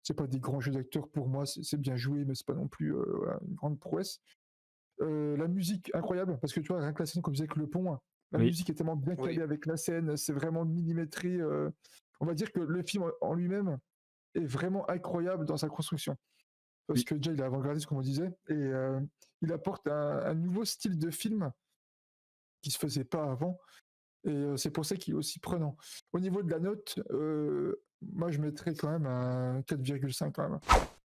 C'est pas des grands jeux d'acteurs pour moi, c'est bien joué, mais c'est pas non plus voilà, une grande prouesse. La musique, incroyable, parce que tu vois, rien que la scène, comme je disais, avec le pont, hein, la Oui. musique est tellement bien calée Oui. avec la scène, c'est vraiment millimétré. On va dire que le film en lui-même est vraiment incroyable dans sa construction. Parce Oui. que déjà, il est avant-gardiste, comme on disait, et il apporte un nouveau style de film qui se faisait pas avant. Et c'est pour ça qu'il est aussi prenant. Au niveau de la note, moi je mettrais quand même un 4,5 quand même.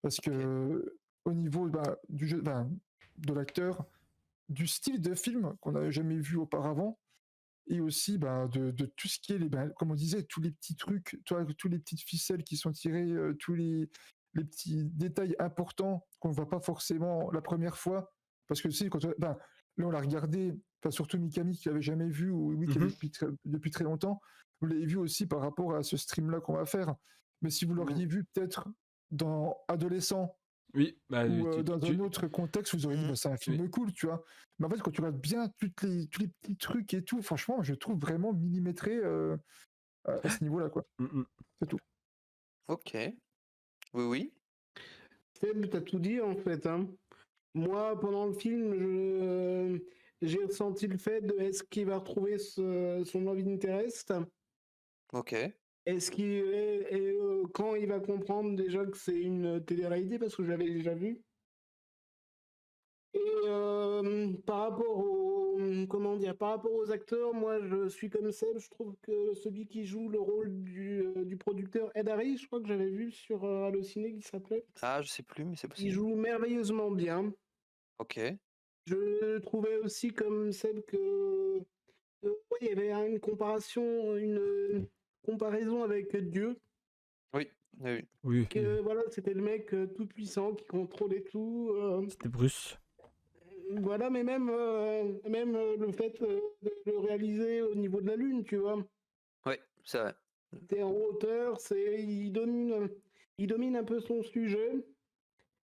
Parce que au niveau du jeu, de l'acteur, du style de film qu'on n'avait jamais vu auparavant, et aussi de tout ce qui est, comme on disait, tous les petits trucs, tous les petites ficelles qui sont tirées, tous les petits détails importants qu'on ne voit pas forcément la première fois. Parce que tu sais, là on l'a regardé, surtout Mikami qui l'avait jamais vu, ou oui, qui avait depuis très longtemps, vous l'avez vu aussi par rapport à ce stream-là qu'on va faire. Mais si vous l'auriez vu peut-être dans adolescent, Oui, bah, ou dans un autre contexte, vous auriez dit, c'est un film cool, tu vois. Mais en fait, quand tu regardes bien tous les petits trucs et tout, franchement, je trouve vraiment millimétré à ce niveau-là, quoi. C'est tout. Ok. Oui, oui. Seb, t'as tout dit en fait. Hein. Moi, pendant le film, j'ai ressenti le fait de est-ce qu'il va retrouver son love interest? Ok. Est-ce qu'il quand il va comprendre déjà que c'est une télé-réalité parce que je l'avais déjà vu. Et par rapport par rapport aux acteurs, moi je suis comme Seb, je trouve que celui qui joue le rôle du producteur Ed Harris, je crois que j'avais vu sur Allociné qui s'appelait, Ah, je sais plus, mais c'est il possible. joue merveilleusement bien. Ok. Je trouvais aussi comme Seb que ouais, il y avait une comparaison avec Dieu. Oui. Oui. Oui. Que voilà, c'était le mec tout puissant qui contrôlait tout. C'était Bruce. Voilà, mais même le fait de le réaliser au niveau de la Lune, tu vois. Ouais, c'est vrai. T'es en hauteur, il domine un peu son sujet.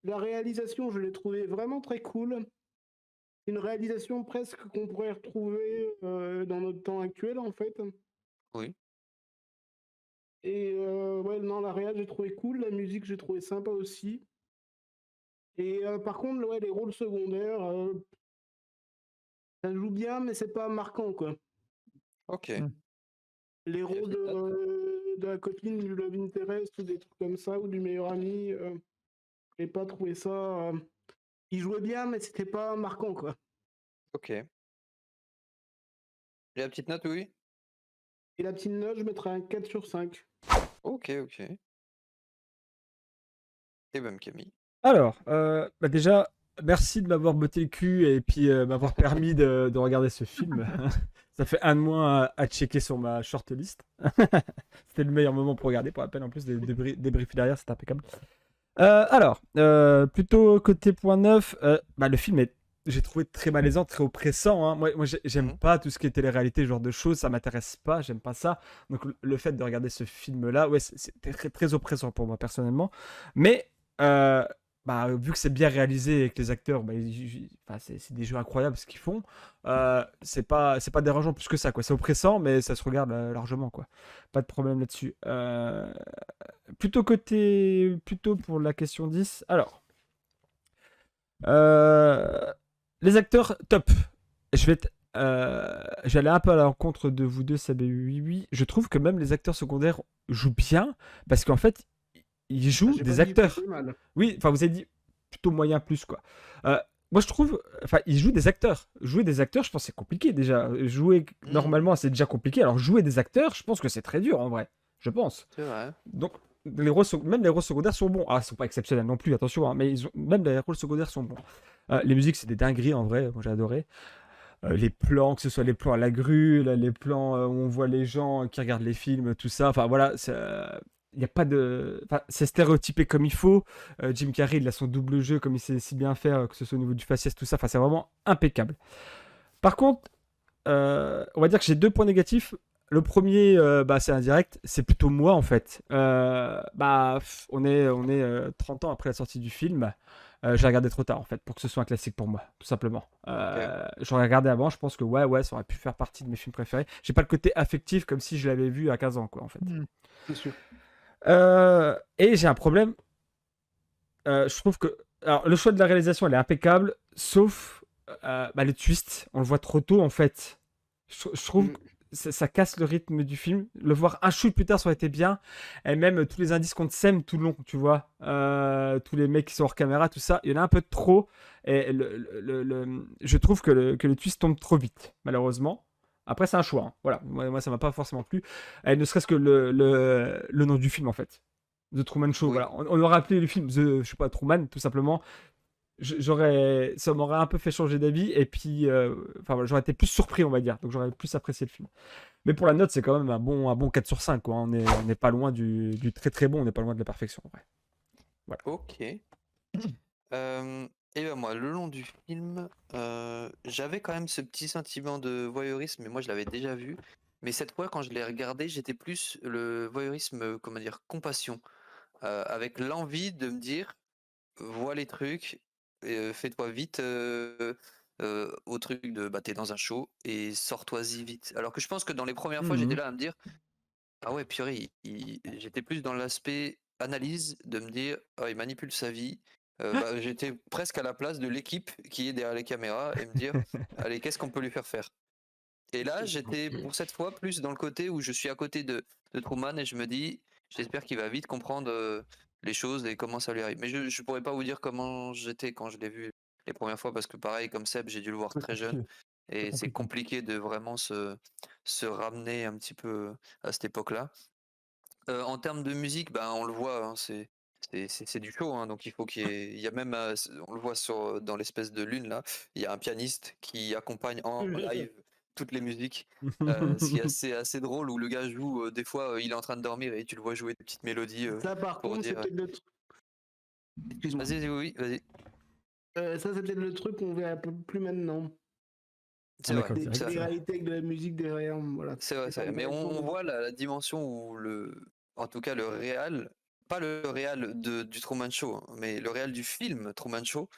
La réalisation, je l'ai trouvé vraiment très cool. Une réalisation presque qu'on pourrait retrouver dans notre temps actuel, en fait. Oui. Et ouais, non, la réal, j'ai trouvé cool. La musique, j'ai trouvé sympa aussi. Et par contre, ouais, les rôles secondaires, ça joue bien, mais c'est pas marquant, quoi. Ok. Mm. Les rôles de la copine, du love interest, ou des trucs comme ça, ou du meilleur ami, j'ai pas trouvé ça. Il jouait bien, mais c'était pas marquant, quoi. Ok. Et la petite note, oui? Et la petite note, je mettrais un 4 sur 5. Ok, ok. Et même Camille. Alors, bah déjà, merci de m'avoir botté le cul et puis m'avoir permis de regarder ce film. Ça fait un de moins à checker sur ma shortlist. C'était le meilleur moment pour regarder, pour rappel, en plus des débriefs derrière, c'était impeccable. Alors, plutôt côté point neuf, bah, le film est, j'ai trouvé très malaisant, très oppressant, hein. Moi j'aime Mhm. pas tout ce qui est télé-réalité, ce genre de choses, ça m'intéresse pas, j'aime pas ça. Donc le fait de regarder ce film-là, ouais, c'est très, très oppressant pour moi personnellement. Mais euh, bah, vu que c'est bien réalisé et que les acteurs, bah, enfin, c'est des jeux incroyables ce qu'ils font, c'est pas dérangeant plus que ça, quoi. C'est oppressant, mais ça se regarde largement, quoi. Pas de problème là-dessus. Plutôt pour la question 10. Alors, euh, les acteurs, top. Je vais être, j'allais un peu à l'encontre de vous deux, Seb et Oui. Je trouve que même les acteurs secondaires jouent bien parce qu'en fait, ils jouent J'ai pas des dit que acteurs. c'était mal. Oui, enfin, vous avez dit plutôt moyen plus, quoi. Euh, Moi, je trouve, enfin, ils jouent des acteurs. Jouer des acteurs, je pense que c'est compliqué déjà. Jouer, Mhm. normalement, c'est déjà compliqué. Alors, jouer des acteurs, je pense que c'est très dur en vrai. Je pense. C'est vrai. Donc, même les rôles secondaires sont bons. Ah, ils sont pas exceptionnels non plus, attention, hein, mais même les rôles secondaires sont bons. Les musiques, c'est des dingueries en vrai, moi j'ai adoré. Les plans, que ce soit les plans à la grue, là, les plans où on voit les gens qui regardent les films, tout ça. Enfin voilà, il y a pas de. Enfin, c'est stéréotypé comme il faut. Jim Carrey, il a son double jeu comme il sait si bien faire, que ce soit au niveau du faciès, tout ça. Enfin, c'est vraiment impeccable. Par contre, on va dire que j'ai deux points négatifs. Le premier, bah, c'est indirect, c'est plutôt moi en fait. On est 30 ans après la sortie du film. J'ai regardé trop tard en fait pour que ce soit un classique pour moi, tout simplement. Ok. J'aurais regardé avant, je pense que ouais, ça aurait pu faire partie de mes films préférés. J'ai pas le côté affectif comme si je l'avais vu à 15 ans, quoi, en fait. Mm. C'est sûr. Et j'ai un problème. Je trouve que alors, le choix de la réalisation, elle est impeccable, sauf bah, le twist. On le voit trop tôt, en fait. Je trouve que Mm. ça casse le rythme du film. Le voir un shoot plus tard, ça aurait été bien. Et même tous les indices qu'on te sème tout le long, tu vois. Tous les mecs qui sont hors caméra, tout ça. Il y en a un peu trop. Et je trouve que le twist tombe trop vite, malheureusement. Après, c'est un choix, hein. Voilà, moi ça m'a pas forcément plu. Et ne serait-ce que le nom du film, en fait. The Truman Show, Oui. voilà. On aurait appelé le film The, je sais pas, Truman, tout simplement. Ça m'aurait un peu fait changer d'avis, et puis, enfin, voilà, j'aurais été plus surpris, on va dire. Donc j'aurais plus apprécié le film. Mais pour la note, c'est quand même un bon 4 sur 5, quoi. On n'est pas loin du très très bon, on n'est pas loin de la perfection, en vrai. Voilà. Ok. Et ben moi, le long du film, j'avais quand même ce petit sentiment de voyeurisme, mais moi je l'avais déjà vu. Mais cette fois, quand je l'ai regardé, j'étais plus le voyeurisme, comment dire, compassion, avec l'envie de me dire, vois les trucs, fais-toi vite au truc de, bah t'es dans un show et sors-toi-y vite. Alors que je pense que dans les premières fois, j'étais Mhm. là à me dire, ah ouais, purée, j'étais plus dans l'aspect analyse de me dire, oh, il manipule sa vie. Bah, j'étais presque à la place de l'équipe qui est derrière les caméras et me dire, allez, qu'est-ce qu'on peut lui faire faire? Et là, j'étais pour cette fois plus dans le côté où je suis à côté de Truman et je me dis, j'espère qu'il va vite comprendre les choses et comment ça lui arrive. Mais je pourrais pas vous dire comment j'étais quand je l'ai vu les premières fois parce que pareil, comme Seb, j'ai dû le voir C'est très jeune compliqué. C'est et c'est compliqué. compliqué de vraiment se ramener un petit peu à cette époque-là. En termes de musique, ben, on le voit, hein, c'est du show, hein, donc il faut il y a même, on le voit dans l'espèce de lune là, il y a un pianiste qui accompagne en live toutes les musiques, ce qui est assez drôle où le gars joue, des fois il est en train de dormir et tu le vois jouer des petites mélodies Ça, par pour contre, c'est dire. peut-être le truc. Excuse-moi. Vas-y, oui, vas-y. Ça, c'est peut-être le truc qu'on verra plus maintenant. C'est Ah, vrai, d'accord, Des c'est vrai que c'est ça. réalités avec de la musique derrière, voilà. c'est vrai, c'est vrai. Mais on voit la dimension où en tout cas le réal, pas le réal du Truman Show, hein, mais le réal du film Truman Show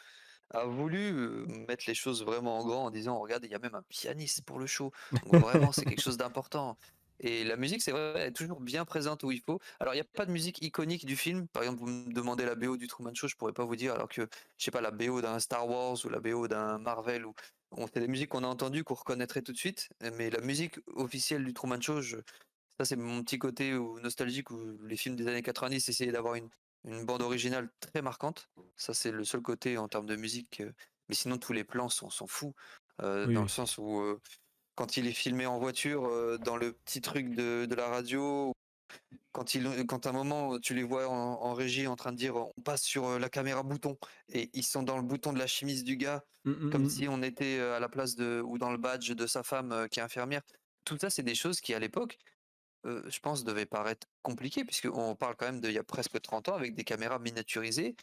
a voulu mettre les choses vraiment en grand en disant, regarde, il y a même un pianiste pour le show. Donc vraiment, c'est quelque chose d'important. Et la musique, c'est vrai, elle est toujours bien présente où il faut. Alors, il n'y a pas de musique iconique du film. Par exemple, vous me demandez la BO du Truman Show, je pourrais pas vous dire, alors que, je sais pas, la BO d'un Star Wars ou la BO d'un Marvel, ou c'est des musiques qu'on a entendues, qu'on reconnaîtrait tout de suite. Mais la musique officielle du Truman Show, ça, c'est mon petit côté nostalgique où les films des années 90 essayaient d'avoir une bande originale très marquante. Ça, c'est le seul côté en termes de musique. Mais sinon, tous les plans, on s'en fout. Oui, Dans le oui. sens où, quand il est filmé en voiture, dans le petit truc de la radio, quand à un moment, tu les vois en régie en train de dire on passe sur la caméra bouton, et ils sont dans le bouton de la chemise du gars, comme si on était à la place ou dans le badge de sa femme qui est infirmière. Tout ça, c'est des choses qui, à l'époque, je pense, devaient paraître compliquées, puisqu'on parle quand même d'il y a presque 30 ans avec des caméras miniaturisées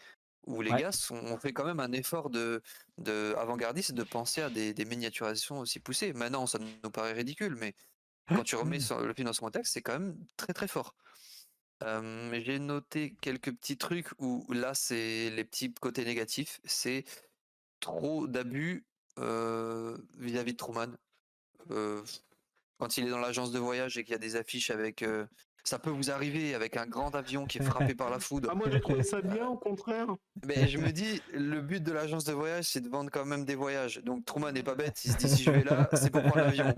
où les Ouais. gars ont fait quand même un effort avant-gardiste de penser à des miniaturisations aussi poussées. Maintenant, ça nous paraît ridicule, mais quand tu remets le film dans son contexte, c'est quand même très très fort. J'ai noté quelques petits trucs où là, c'est les petits côtés négatifs. C'est trop d'abus vis-à-vis de Truman. Euh, Quand il est dans l'agence de voyage et qu'il y a des affiches avec ça peut vous arriver avec un grand avion qui est frappé par la foudre. Ah, moi, j'ai trouvé ça bien, au contraire. Mais je me dis, le but de l'agence de voyage, c'est de vendre quand même des voyages. Donc Truman n'est pas bête, il se dit si je vais là, c'est pour prendre l'avion.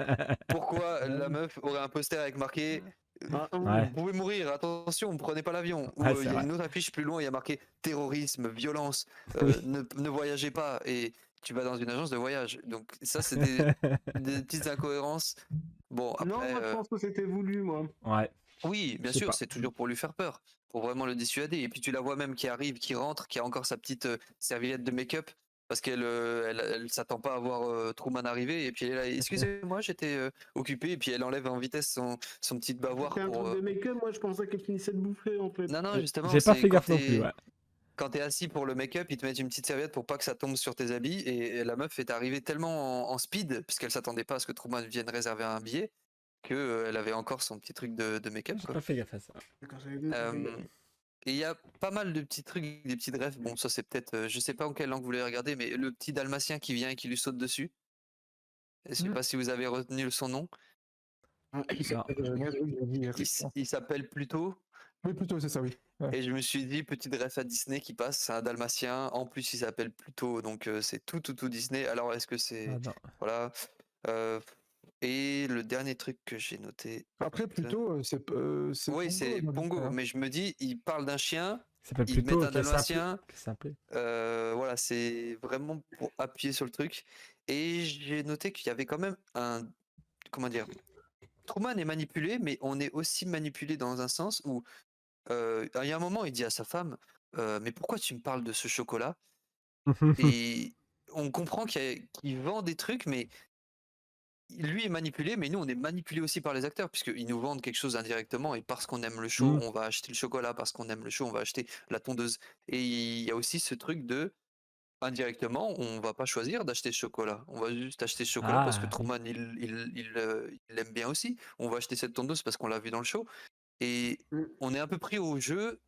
Pourquoi la meuf aurait un poster avec marqué Ah, vous Ouais. pouvez mourir, attention, ne prenez pas l'avion. Ou Ouais, il c'est y a vrai. une autre affiche plus loin, il y a marqué terrorisme, violence, Oui. ne voyagez pas. Et tu vas dans une agence de voyage. Donc ça, c'est des petites incohérences. Bon, non, après, moi, je pense que c'était voulu, moi. Ouais, oui, je bien sais sûr, pas. c'est toujours pour lui faire peur, pour vraiment le dissuader. Et puis tu la vois même qui arrive, qui rentre, qui a encore sa petite serviette de make-up, parce qu'elle s'attend pas à voir Truman arriver. Et puis elle est là, excusez-moi, j'étais occupée. Et puis elle enlève en vitesse son petit bavoir C'était un pour. truc de make-up, moi, je pensais qu'elle finissait de bouffer, en fait. Non, non, justement, J'ai pas c'est fait gaffe non plus, ouais. quand t'es assis pour le make-up, ils te mettent une petite serviette pour pas que ça tombe sur tes habits. Et la meuf est arrivée tellement en speed, puisqu'elle s'attendait pas à ce que Truman vienne réserver un billet, que elle avait encore son petit truc de make-up, J'ai quoi. pas fait gaffe à ça. D'accord, j'avais bien fait Euh, gaffe. Et il y a pas mal de petits trucs, des petits refs. Bon, ça c'est peut-être, je sais pas en quelle langue vous l'avez regardé, mais le petit dalmatien qui vient et qui lui saute dessus. Je sais pas si vous avez retenu son nom. Ah, Non. Il s'appelle Pluto. Oui, plutôt, c'est ça, oui. Ouais. Et je me suis dit, petite ref à Disney qui passe, c'est un dalmatien. En plus, il s'appelle Pluto, donc c'est tout Disney. Alors, est-ce que Ah c'est. non. Voilà. Euh, et le dernier truc que j'ai noté. Après, plutôt, c'est Oui, Pongo c'est dans Pongo, l'histoire. mais je me dis, il parle d'un chien, Ça s'appelle ils mettent plutôt un dalmatien. qui est simple. Voilà, c'est vraiment pour appuyer sur le truc. Et j'ai noté qu'il y avait quand même comment dire, Truman est manipulé, mais on est aussi manipulé dans un sens où il y a un moment, il dit à sa femme, mais pourquoi tu me parles de ce chocolat? Et on comprend qu'il vend des trucs, mais lui est manipulé, mais nous on est manipulé aussi par les acteurs, puisqu'ils nous vendent quelque chose indirectement, et parce qu'on aime le show, Mm. on va acheter le chocolat, parce qu'on aime le show, on va acheter la tondeuse. Et il y a aussi ce truc de indirectement, on va pas choisir d'acheter ce chocolat. On va juste acheter ce chocolat parce que Ah, oui. Truman, il l'aime bien aussi. On va acheter cette tondeuse parce qu'on l'a vu dans le show. Et on est un peu pris au jeu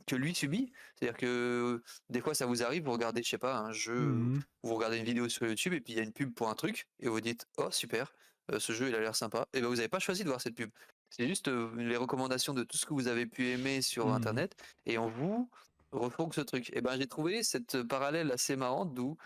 que lui subit. C'est-à-dire que des fois, ça vous arrive, vous regardez, je sais pas, un jeu, Mhm. vous regardez une vidéo sur YouTube et puis il y a une pub pour un truc et vous dites, oh super, ce jeu il a l'air sympa. Et ben vous n'avez pas choisi de voir cette pub. C'est juste les recommandations de tout ce que vous avez pu aimer sur Mhm. Internet et on vous refourgue ce truc. Et ben j'ai trouvé cette parallèle assez marrante d'où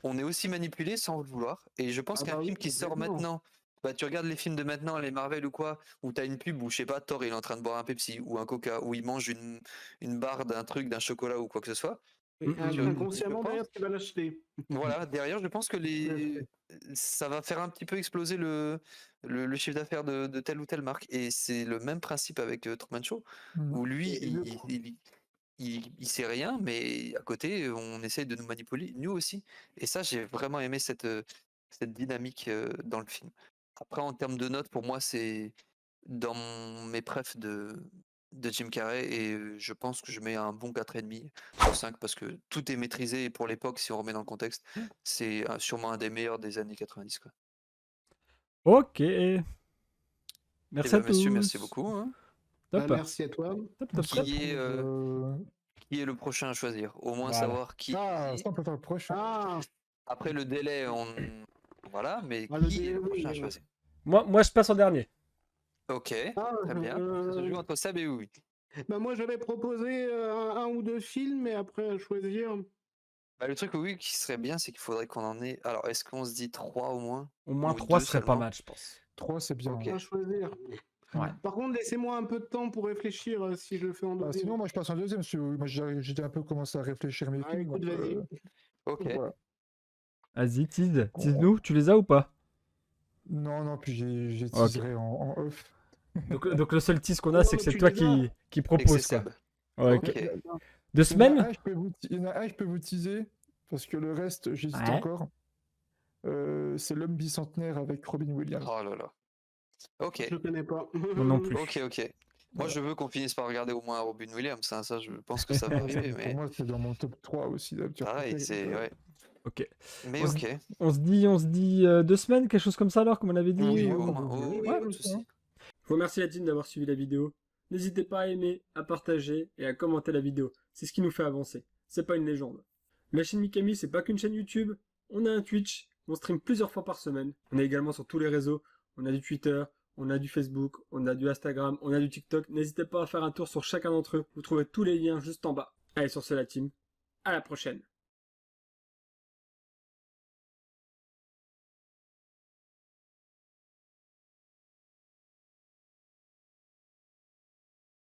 on est aussi manipulé sans le vouloir. Et je pense Ah qu'un bah oui, film qui sort complètement. maintenant, bah, tu regardes les films de maintenant, les Marvel ou quoi, où t'as une pub où je sais pas, Thor il est en train de boire un Pepsi ou un Coca, où il mange une barre d'un truc, d'un chocolat ou quoi que ce soit. Et Mhm. Je inconsciemment, pense, d'ailleurs, tu vas l'acheter. voilà, derrière, je pense que ça va faire un petit peu exploser le chiffre d'affaires de telle ou telle marque. Et c'est le même principe avec Truman Show, Mhm. où lui, Et je trouve- il sait rien, mais à côté, on essaye de nous manipuler, nous aussi. Et ça, j'ai vraiment aimé cette dynamique dans le film. Après, en termes de notes, pour moi, c'est dans mes prefs de Jim Carrey et je pense que je mets un bon 4,5 sur 5 parce que tout est maîtrisé et pour l'époque, si on remet dans le contexte, c'est sûrement un des meilleurs des années 90, quoi. Ok. Eh Merci à ben, messieurs, tous. merci beaucoup, hein. Bah, Top. merci à toi. Top, top, top. Qui est le prochain à choisir? Au moins Voilà. savoir qui. Ah, ça on peut faire le prochain. Ah, Après le délai, voilà, mais Ah, le qui est délai, le oui, prochain à oui. choisir? Moi, je passe en dernier. Ok, Ah, très bien. Ça se joue entre Seb et Oui. bah moi j'avais proposé un ou deux films, mais après à choisir. Bah, le truc, oui, qui serait bien, c'est qu'il faudrait qu'on en ait. Alors, est-ce qu'on se dit 3 au moins? Au moins Ou 3 deux serait pas seulement? mal, je pense. 3, c'est bien. Ok. À choisir. Ouais. Par contre, laissez-moi un peu de temps pour réfléchir si je le fais en Bah, deuxième. sinon, moi je passe en deuxième, parce que moi j'ai un peu commencé à réfléchir mes Ah, films. écoute, donc, vas-y. Ok. voilà. Vas-y, tease-nous. Tu les as ou pas? Non, puis j'ai Ok. teaseré en off. Donc le seul tease qu'on a, Oh, c'est que c'est tu toi les as. qui Et que propose, c'est quoi. Seb. Ouais, Ok. ok. 2 Il y en a semaines? un, il y en a un, je peux vous teaser, parce que le reste, j'hésite Ouais. encore. C'est L'homme bicentenaire avec Robin Williams. Oh là là. Ok. Je le connais pas. Moi non plus. Ok. Moi, Voilà. je veux qu'on finisse par regarder au moins Robin Williams, hein. Ça, je pense que ça va Ça, arriver, pour mais moi, c'est dans mon top 3 aussi d'acteurs pareil, préférés, c'est. donc, Ouais. Ok. Mais On se- ok. On se dit 2 semaines, quelque chose comme ça alors, comme on avait dit. Oui, ouais, au quand moins. vous voulez. Oui, Ouais. pas de souci. Je vous remercie la team d'avoir suivi la vidéo. N'hésitez pas à aimer, à partager et à commenter la vidéo. C'est ce qui nous fait avancer. C'est pas une légende. La chaîne Mikami, c'est pas qu'une chaîne YouTube. On a un Twitch. On stream plusieurs fois par semaine. On est également sur tous les réseaux. On a du Twitter, on a du Facebook, on a du Instagram, on a du TikTok. N'hésitez pas à faire un tour sur chacun d'entre eux. Vous trouvez tous les liens juste en bas. Allez, sur ce la team. À la prochaine.